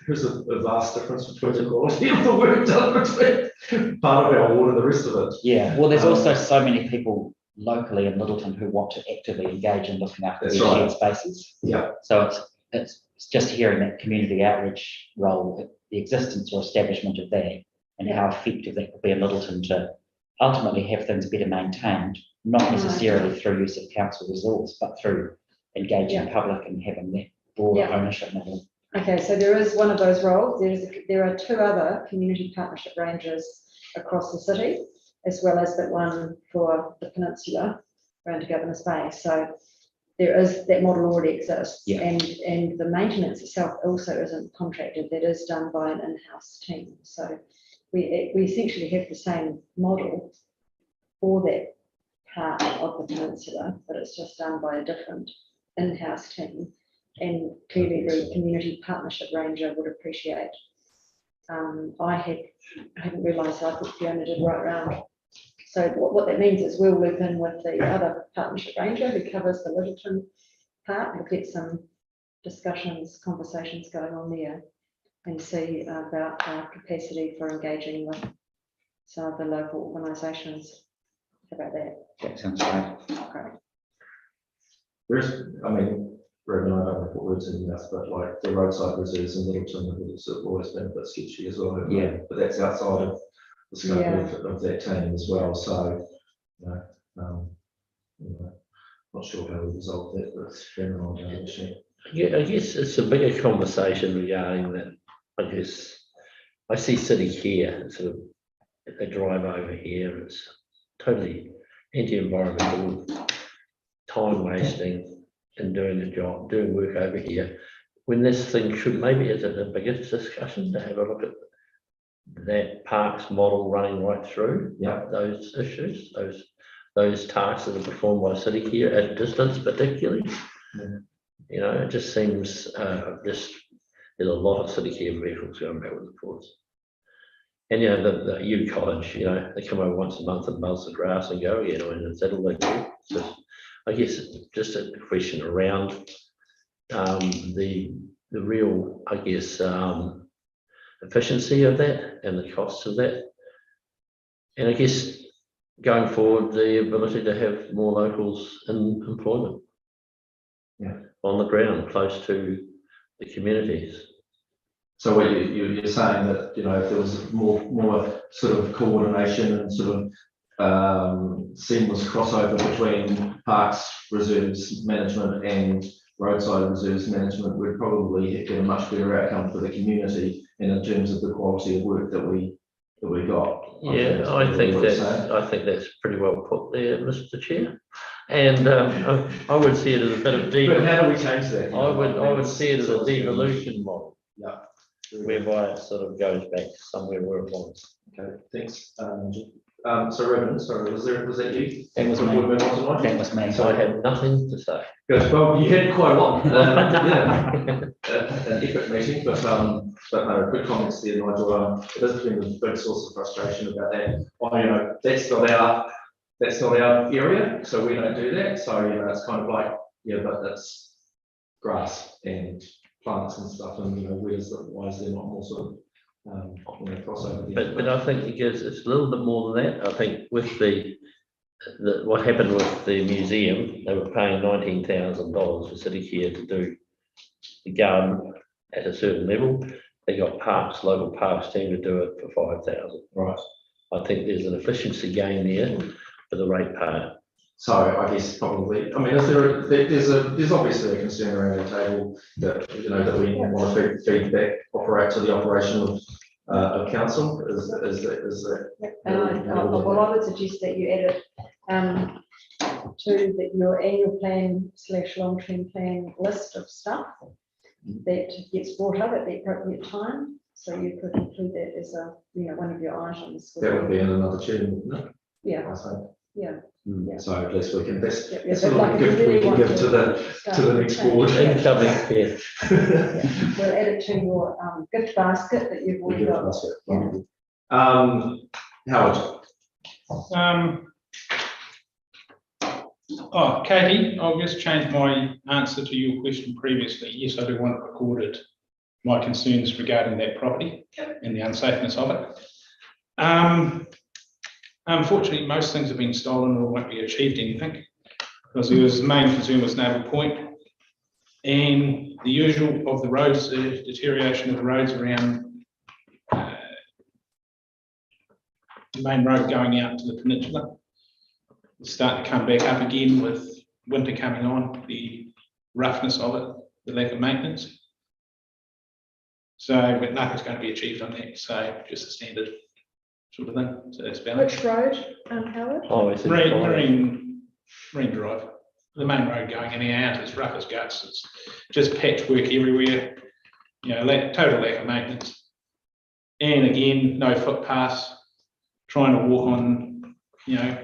there's a vast difference between the quality of the work done between part of our ward and the rest of it. Yeah, well, there's also so many people locally in Littleton who want to actively engage in looking after That's their right. shared spaces. Yeah. So it's just hearing that community outreach role, the existence or establishment of that, and how effective that could be in Littleton to ultimately have things better maintained, not necessarily through use of council resource, but through engaging the public and having that broader ownership model. Okay, so there is one of those roles. There are two other community partnership rangers across the city, as well as that one for the Peninsula around Governor's Bay. So there is, that model already exists. Yeah. And the maintenance itself also isn't contracted. That is done by an in-house team. So we essentially have the same model for that part of the Peninsula, but it's just done by a different in-house team. And clearly the community partnership ranger would appreciate. I hadn't realised, I thought Fiona did right round. So what that means is we'll loop in with the other partnership ranger who covers the Littleton part. We'll get some discussions, conversations going on there and see about our capacity for engaging with some of the local organisations. How about that? That sounds great. Great. There's, I mean, Reverend, I don't know what words in your mouth, but like the roadside reserves in Littleton have always been a bit sketchy as well. haven't they? Yeah. But that's outside of the scope of that team as well, so, not sure how we resolve that, but it's been an ongoing issue. Yeah, I guess it's a bigger conversation regarding that. I guess I see city care, sort of, if they drive over here, it's totally anti-environmental, time wasting and doing the job, doing work over here. When this thing should, maybe is it the biggest discussion to have a look at that parks model running right through those issues, those tasks that are performed by city care at a distance particularly. You know, it just seems there's a lot of city care vehicles going backwards and forwards. And you know, the U College, you know, they come over once a month and mow the grass and go again, and is that all they do? So I guess it's just a question around the real, I guess, efficiency of that and the costs of that. And I guess going forward, the ability to have more locals in employment on the ground, close to the communities. So what you're saying that, you know, if there was more sort of coordination and sort of seamless crossover between parks, reserves management and roadside reserves management, we'd probably get a much better outcome for the community and in terms of the quality of work that we got. Yeah, I think that's pretty well put there, Mr. Chair. And I would see it as a bit of But how do we change that? I would see it as a devolution model. Yeah. Whereby it sort of goes back to somewhere where it was. Okay, thanks. So Reverend, sorry, was that you? That was me. That was me. So I have nothing to say. Good. Well, you had quite a lot. An epic meeting, but no, good comments there, Nigel. It has been a big source of frustration about that. Well, you know, that's not our area, so we don't do that. So you know, it's kind of like, yeah, but that's grass and plants and stuff, and you know, why is there not more sort of crossover there? But I think it's a little bit more than that. I think with the what happened with the museum, they were paying $19,000 for city care to do the garden at a certain level. They got local parks team to do it for $5,000. Right. I think there's an efficiency gain there for the ratepayer. So I guess probably, I mean, there's obviously a concern around the table that, you know, that we want to feedback, operate to the operation of council, is that. Well, I would suggest that you edit to your annual plan / long-term plan list of stuff that gets brought up at the appropriate time. So you could include that as a, you know, one of your items. That would be in another tune, wouldn't it? Yeah, I think. yeah. Yeah. So at least we can, that's Yeah, that's but a like little if gift you we really can want give to the next change, board. yeah. We'll add it to your gift basket that you've already got. Howard. Oh, Katie, I'll just change my answer to your question previously. Yes, I do want it recorded, my concerns regarding that property and the unsafeness of it. Unfortunately, most things have been stolen or won't be achieved anything, because the main concern was Naval Point and the usual of the roads, the deterioration of the roads around the main road going out to the peninsula. It's starting to come back up again with winter coming on, the roughness of it, the lack of maintenance. So, but nothing's going to be achieved on that, so just a standard sort of thing. So that's balanced. Which road, Howard? Oh, Marine Drive, the main road going in and out, it's rough as guts, it's just patchwork everywhere, you know, total lack of maintenance. And again, no footpaths, trying to walk on, you know,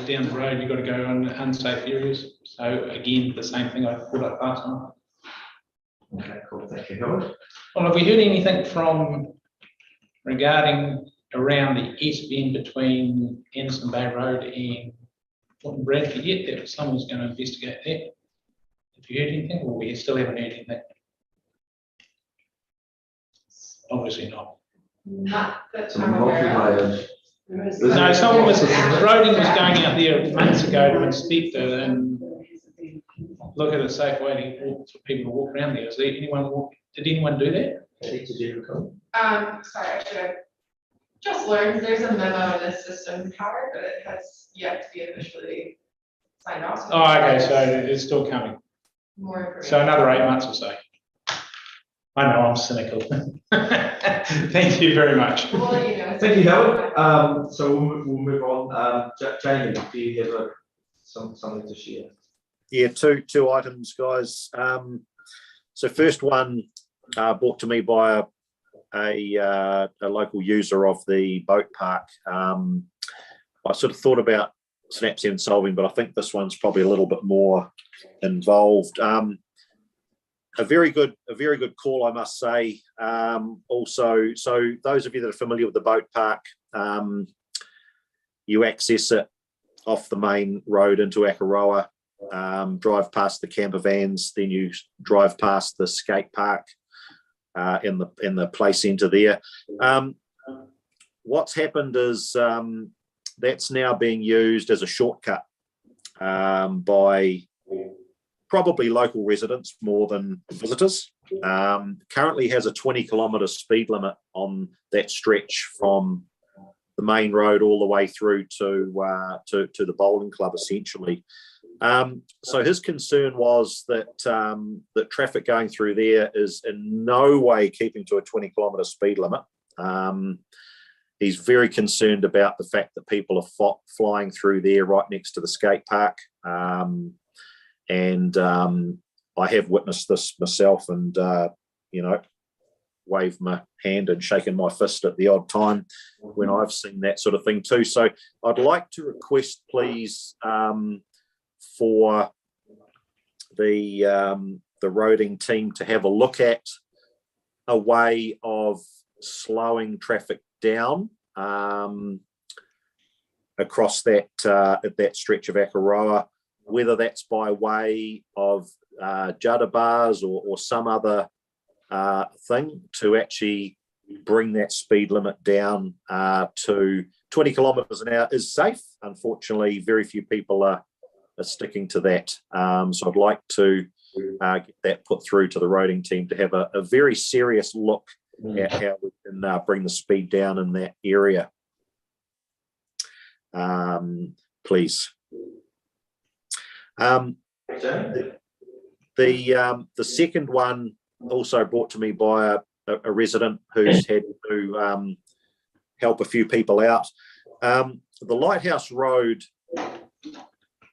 down the road, you've got to go on unsafe areas. So again, the same thing I thought I'd pass on. Okay, cool, thank you, Howard. Well, have we heard anything from regarding around the east bend between Anderson Bay Road and Bradford yet, that someone's going to investigate that? Have you heard anything, or we still haven't heard anything? Obviously not. Not that Some I'm aware of. multi-layered. No, someone was, Roding was going out there months ago to inspect it and look at a safe way to walk, for people to walk around there. Is there anyone did anyone do that? Did you recall? Sorry, I should have just learned there's a memo in this system, Howard, but it has yet to be officially signed off. Oh, okay, so it's still coming. More information. So another 8 months or so. I know, I'm cynical. Thank you very much. We'll let you know. Thank you, Howard. So we'll move on. Jamie, do you have something to share? Yeah, two items, guys. So first one brought to me by a local user of the boat park. I sort of thought about Synapse and solving, but I think this one's probably a little bit more involved. A very good call, I must say. Also, so those of you that are familiar with the boat park, you access it off the main road into Akaroa, drive past the camper vans, then you drive past the skate park in the play centre there. What's happened is that's now being used as a shortcut by probably local residents more than visitors. Currently has a 20-kilometre speed limit on that stretch from the main road all the way through to the bowling club, essentially. So his concern was that that traffic going through there is in no way keeping to a 20-kilometre speed limit. He's very concerned about the fact that people are flying through there right next to the skate park. And I have witnessed this myself and, you know, waved my hand and shaken my fist at the odd time when I've seen that sort of thing too. So I'd like to request, please, for the roading team to have a look at a way of slowing traffic down across that stretch of Akaroa, whether that's by way of judder bars or some other thing to actually bring that speed limit down to 20 kilometres an hour is safe. Unfortunately, very few people are sticking to that. So I'd like to get that put through to the roading team to have a very serious look at how we can bring the speed down in that area. please. The second one also brought to me by a resident who's had to help a few people out. The Lighthouse Road,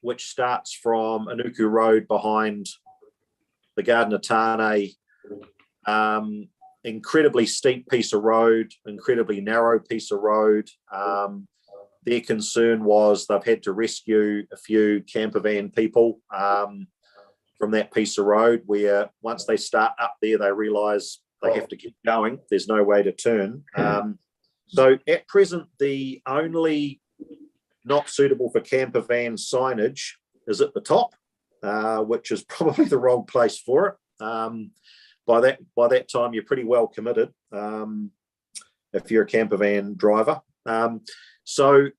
which starts from Anuku Road behind the Garden of Tane, incredibly steep piece of road, incredibly narrow piece of road. Their concern was they've had to rescue a few camper van people from that piece of road, where once they start up there, they realise they have to keep going. There's no way to turn. So at present, the only not suitable for camper van signage is at the top, which is probably the wrong place for it. By that time, you're pretty well committed if you're a camper van driver. So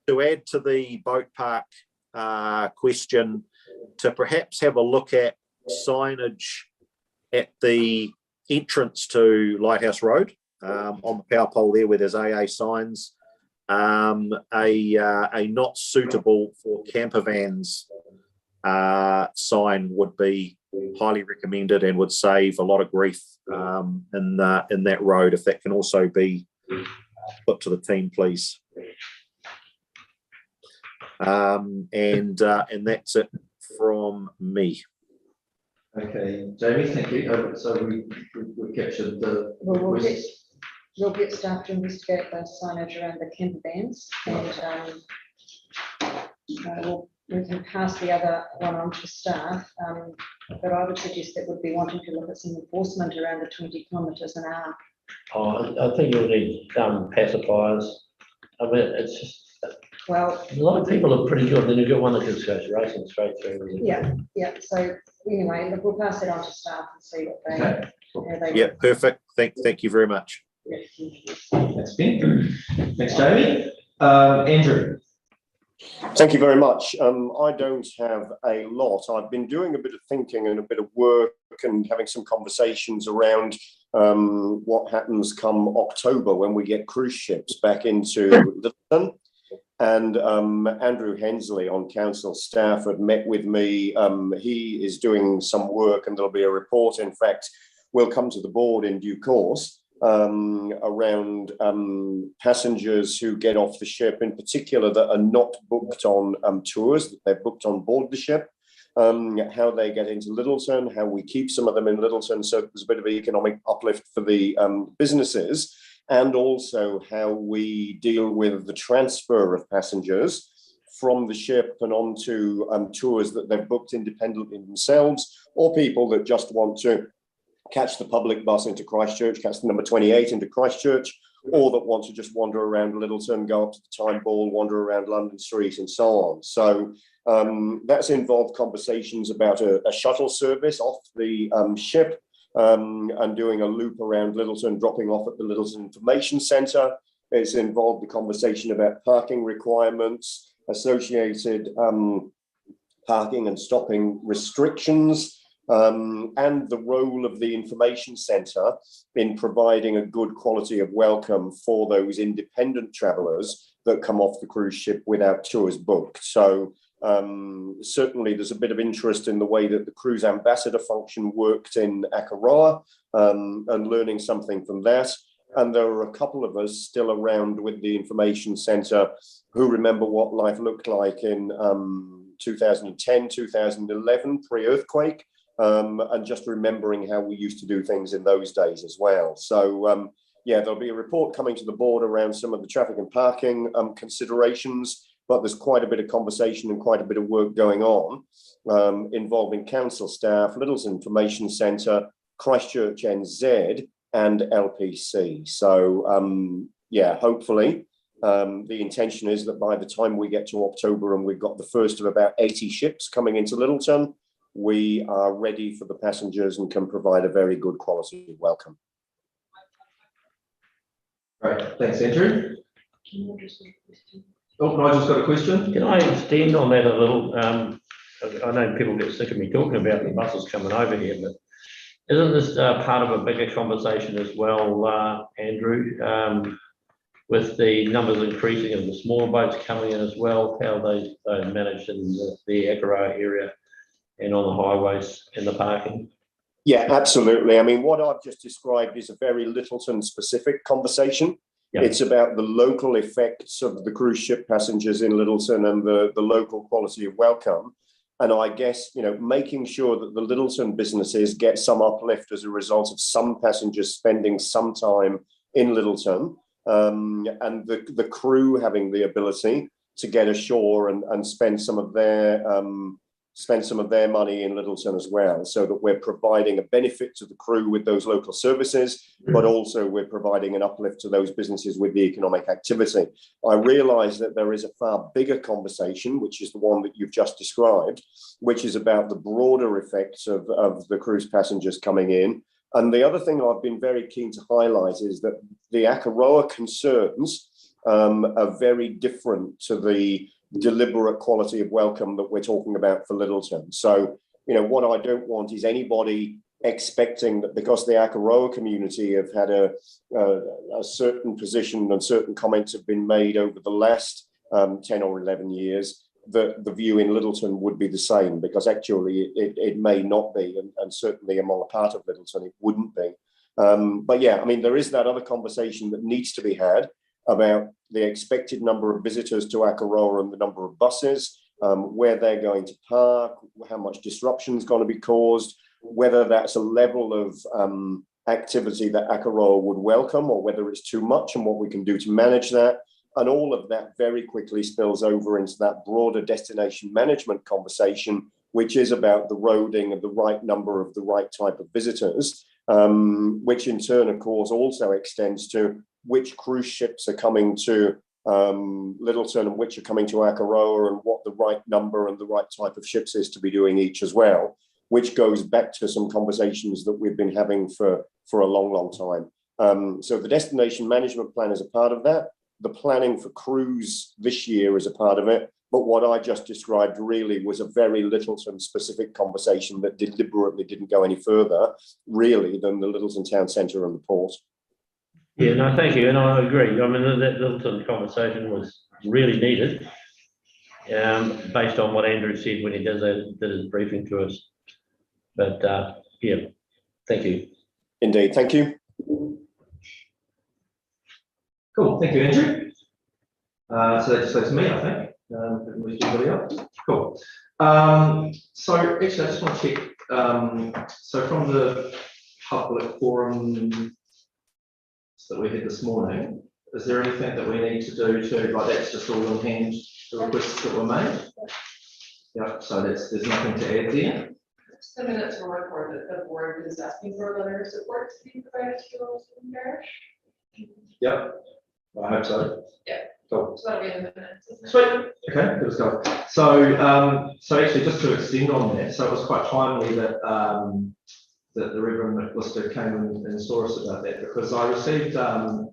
to add to the boat park question, to perhaps have a look at signage at the entrance to Lighthouse Road, on the power pole there where there's AA signs, a not suitable for camper vans sign would be highly recommended and would save a lot of grief in that road, if that can also be put to the team, please. And that's it from me. Okay, Jamie, thank you. So we captured the. We'll get staff to investigate the signage around the camper vans, and we can pass the other one on to staff. But I would suggest that would be wanting to look at some enforcement around the 20 kilometres an hour. I think you'll need pacifiers. I mean, it's just, well, a lot of people are pretty good. Then you've got one that just goes racing straight through. Yeah. So anyway, look, we'll pass it on to staff and see what they. Okay. How they Yeah, perfect. Thank you very much. Thanks, Ben. Thanks, Jamie. Andrew. Thank you very much. I don't have a lot. I've been doing a bit of thinking and a bit of work and having some conversations around what happens come October when we get cruise ships back into Littleton. And Andrew Hensley on council staff had met with me. He is doing some work, and there'll be a report. In fact, will come to the board in due course around passengers who get off the ship, in particular that are not booked on tours, that they're booked on board the ship, how they get into Littleton, how we keep some of them in Littleton so there's a bit of economic uplift for the businesses, and also how we deal with the transfer of passengers from the ship and onto tours that they've booked independently themselves, or people that just want to catch the public bus into Christchurch, catch the number 28 into Christchurch, or that want to just wander around Littleton, go up to the Time Ball, wander around London Street and so on. So that's involved conversations about a shuttle service off the ship and doing a loop around Littleton, dropping off at the Littleton Information Centre. It's involved the conversation about parking requirements, associated parking and stopping restrictions, and the role of the information centre in providing a good quality of welcome for those independent travellers that come off the cruise ship without tours booked. So certainly there's a bit of interest in the way that the cruise ambassador function worked in Akaroa, and learning something from that. And there are a couple of us still around with the information centre who remember what life looked like in 2010, 2011, pre-earthquake. And just remembering how we used to do things in those days as well. So yeah, there'll be a report coming to the board around some of the traffic and parking considerations, but there's quite a bit of conversation and quite a bit of work going on involving council staff, Littleton Information Centre, Christchurch NZ and LPC. So yeah, hopefully the intention is that by the time we get to October and we've got the first of about 80 ships coming into Littleton, we are ready for the passengers and can provide a very good quality welcome. Great, thanks, Andrew. Oh, I just got a question. Can I extend on that a little? I know people get sick of me talking about the buses coming over here, but isn't this part of a bigger conversation as well, Andrew? with the numbers increasing of the smaller boats coming in as well, how they managed in the Akaroa area and on the highways and the parking. Yeah, absolutely. I mean, what I've just described is a very Littleton specific conversation. Yeah. It's about the local effects of the cruise ship passengers in Littleton and the local quality of welcome. And I guess, you know, making sure that the Littleton businesses get some uplift as a result of some passengers spending some time in Littleton, and the crew having the ability to get ashore and spend some of their money in Littleton as well, so that we're providing a benefit to the crew with those local services, but also we're providing an uplift to those businesses with the economic activity. I realise that there is a far bigger conversation, which is the one that you've just described, which is about the broader effects of the cruise passengers coming in. And the other thing I've been very keen to highlight is that the Akaroa concerns are very different to the deliberate quality of welcome that we're talking about for Littleton. So, you know, what I don't want is anybody expecting that because the Akaroa community have had a certain position and certain comments have been made over the last 10 or 11 years, that the view in Littleton would be the same, because actually it may not be, and certainly among a part of Littleton it wouldn't be. But yeah, I mean, there is that other conversation that needs to be had about the expected number of visitors to Akaroa and the number of buses, where they're going to park, how much disruption is going to be caused, whether that's a level of activity that Akaroa would welcome or whether it's too much, and what we can do to manage that. And all of that very quickly spills over into that broader destination management conversation, which is about the roading of the right number of the right type of visitors, which in turn, of course, also extends to which cruise ships are coming to Littleton and which are coming to Akaroa, and what the right number and the right type of ships is to be doing each as well, which goes back to some conversations that we've been having for a long, long time. So the destination management plan is a part of that. The planning for cruise this year is a part of it. But what I just described really was a very Littleton specific conversation that deliberately didn't go any further, really, than the Littleton Town Centre and the port. Yeah, no, thank you. And I agree. I mean, that Littleton conversation was really needed, based on what Andrew said when he did his briefing to us. But yeah, thank you. Indeed, thank you. Cool, thank you, Andrew. So that just leaves me, I think. Everybody else? Cool. So actually, I just want to check. So from the public forum that we had this morning, is there anything that we need to do to, like, that's just all in hand, the requests that were made? Yeah, so there's nothing to add there. Just a minute to record that the board is asking for a letter of support to be provided to the Littleton parish. Yep, I hope so. Yeah. Cool. So that'll be in the minutes. Sweet. Okay, let's go. So, so actually, just to extend on that, so it was quite timely that that the Reverend McLister came and saw us about that, because I received a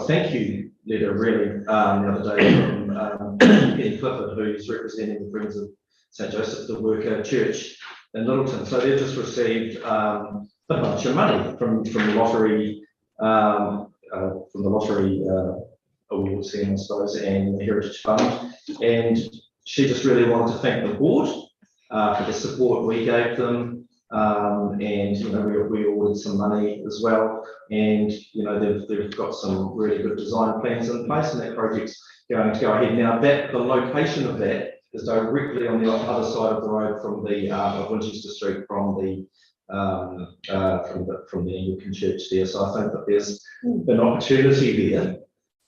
thank you letter really the other day from Penny Clifford, who's representing the Friends of St Joseph the Worker Church in Littleton. So they've just received a bunch of money from the lottery. From the lottery award scheme, I suppose, and the Heritage Fund. And she just really wanted to thank the board for the support we gave them. And, you know, we awarded some money as well. And, you know, they've got some really good design plans in place, and that project's going to go ahead. Now, the location of that is directly on the other side of the road from the of Winchester Street, from the Anglican Church there. So I think that there's an opportunity there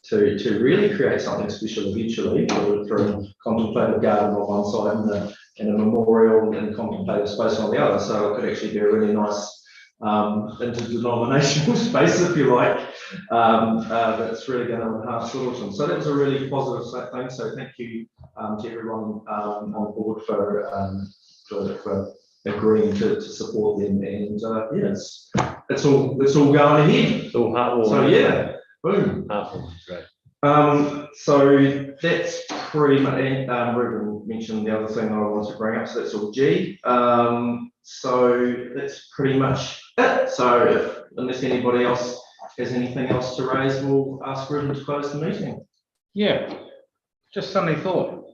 to really create something special eventually, for a contemplative garden on one side and a memorial and contemplative space on the other. So it could actually be a really nice interdenominational space, if you like, that's really going to enhance Littleton. So that was a really positive thing. So thank you to everyone on board for agreeing to support them, and yeah, it's all going ahead. It's all heartwarming. So yeah, boom. Heartwarming, great. So that's pretty much. Ruben mentioned the other thing that I wanted to bring up, so that's all G. So that's pretty much it. So unless anybody else has anything else to raise, we'll ask Ruben to close the meeting. Yeah, just suddenly thought,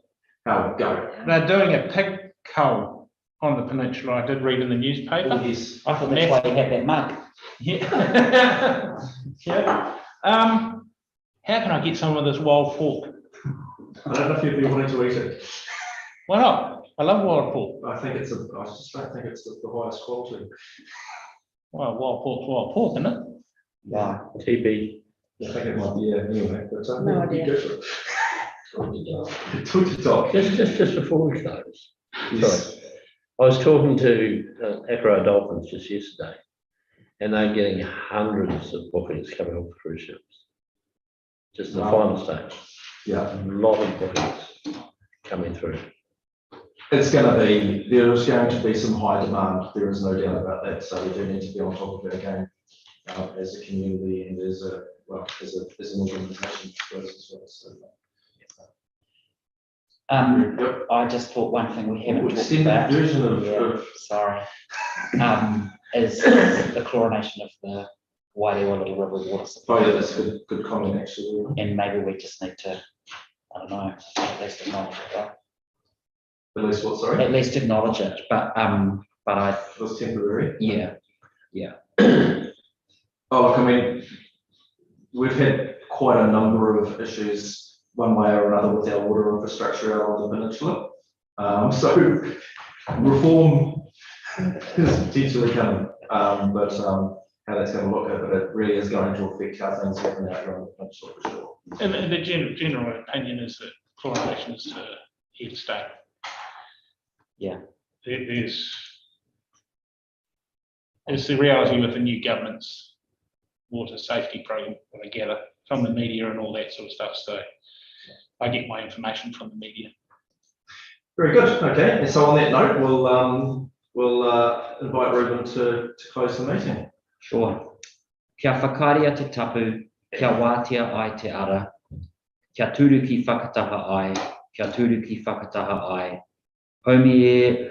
Go, go. they're doing a pig cull on the peninsula. I did read in the newspaper. Oh, yes. I thought that's why you had that mug. Yeah. Yeah. How can I get some of this wild pork? I don't know if you'd be wanting to eat it. Why not? I love wild pork. I just don't think it's the highest quality. Well, wild pork, isn't it? Right. TB. I think it might be, yeah, anyway, but No idea. Talk to Doc. Just before we close. Yes. Sorry. I was talking to Acro Dolphins just yesterday, and they're getting hundreds of bookings coming off the cruise ships. Just the final stage. Yeah. A lot of bookings coming through. There's going to be some high demand, there is no doubt about that, so we do need to be on top of it again, as a community and as an organisation as well, so. I just thought one thing we haven't talked Extended about. version Yeah, sorry. Is the chlorination of the Wairewa Little River water supply. Oh yeah, that's a good comment actually. And maybe we just need to, I don't know, at least acknowledge it, right? At least what, sorry? At least acknowledge it, but I. It was temporary. Yeah. Oh, look, I mean, we've had quite a number of issues one way or another with our water infrastructure out on the peninsula. So reform is potentially coming, but how that's going to look at, but it really is going to affect how things happen out here on the peninsula for sure. And the general opinion is that chlorination is here to stay. Yeah. There's the reality with the new government's water safety program, what I gather from the media and all that sort of stuff. So I get my information from the media. Very good. Okay. And so on that note, we'll invite Ruben to close the meeting. Sure. Kia whakaria te tapu, kia wātia ai te ara, kia turu ki whakataha ai, kia turu ki whakataha ai. Haumi e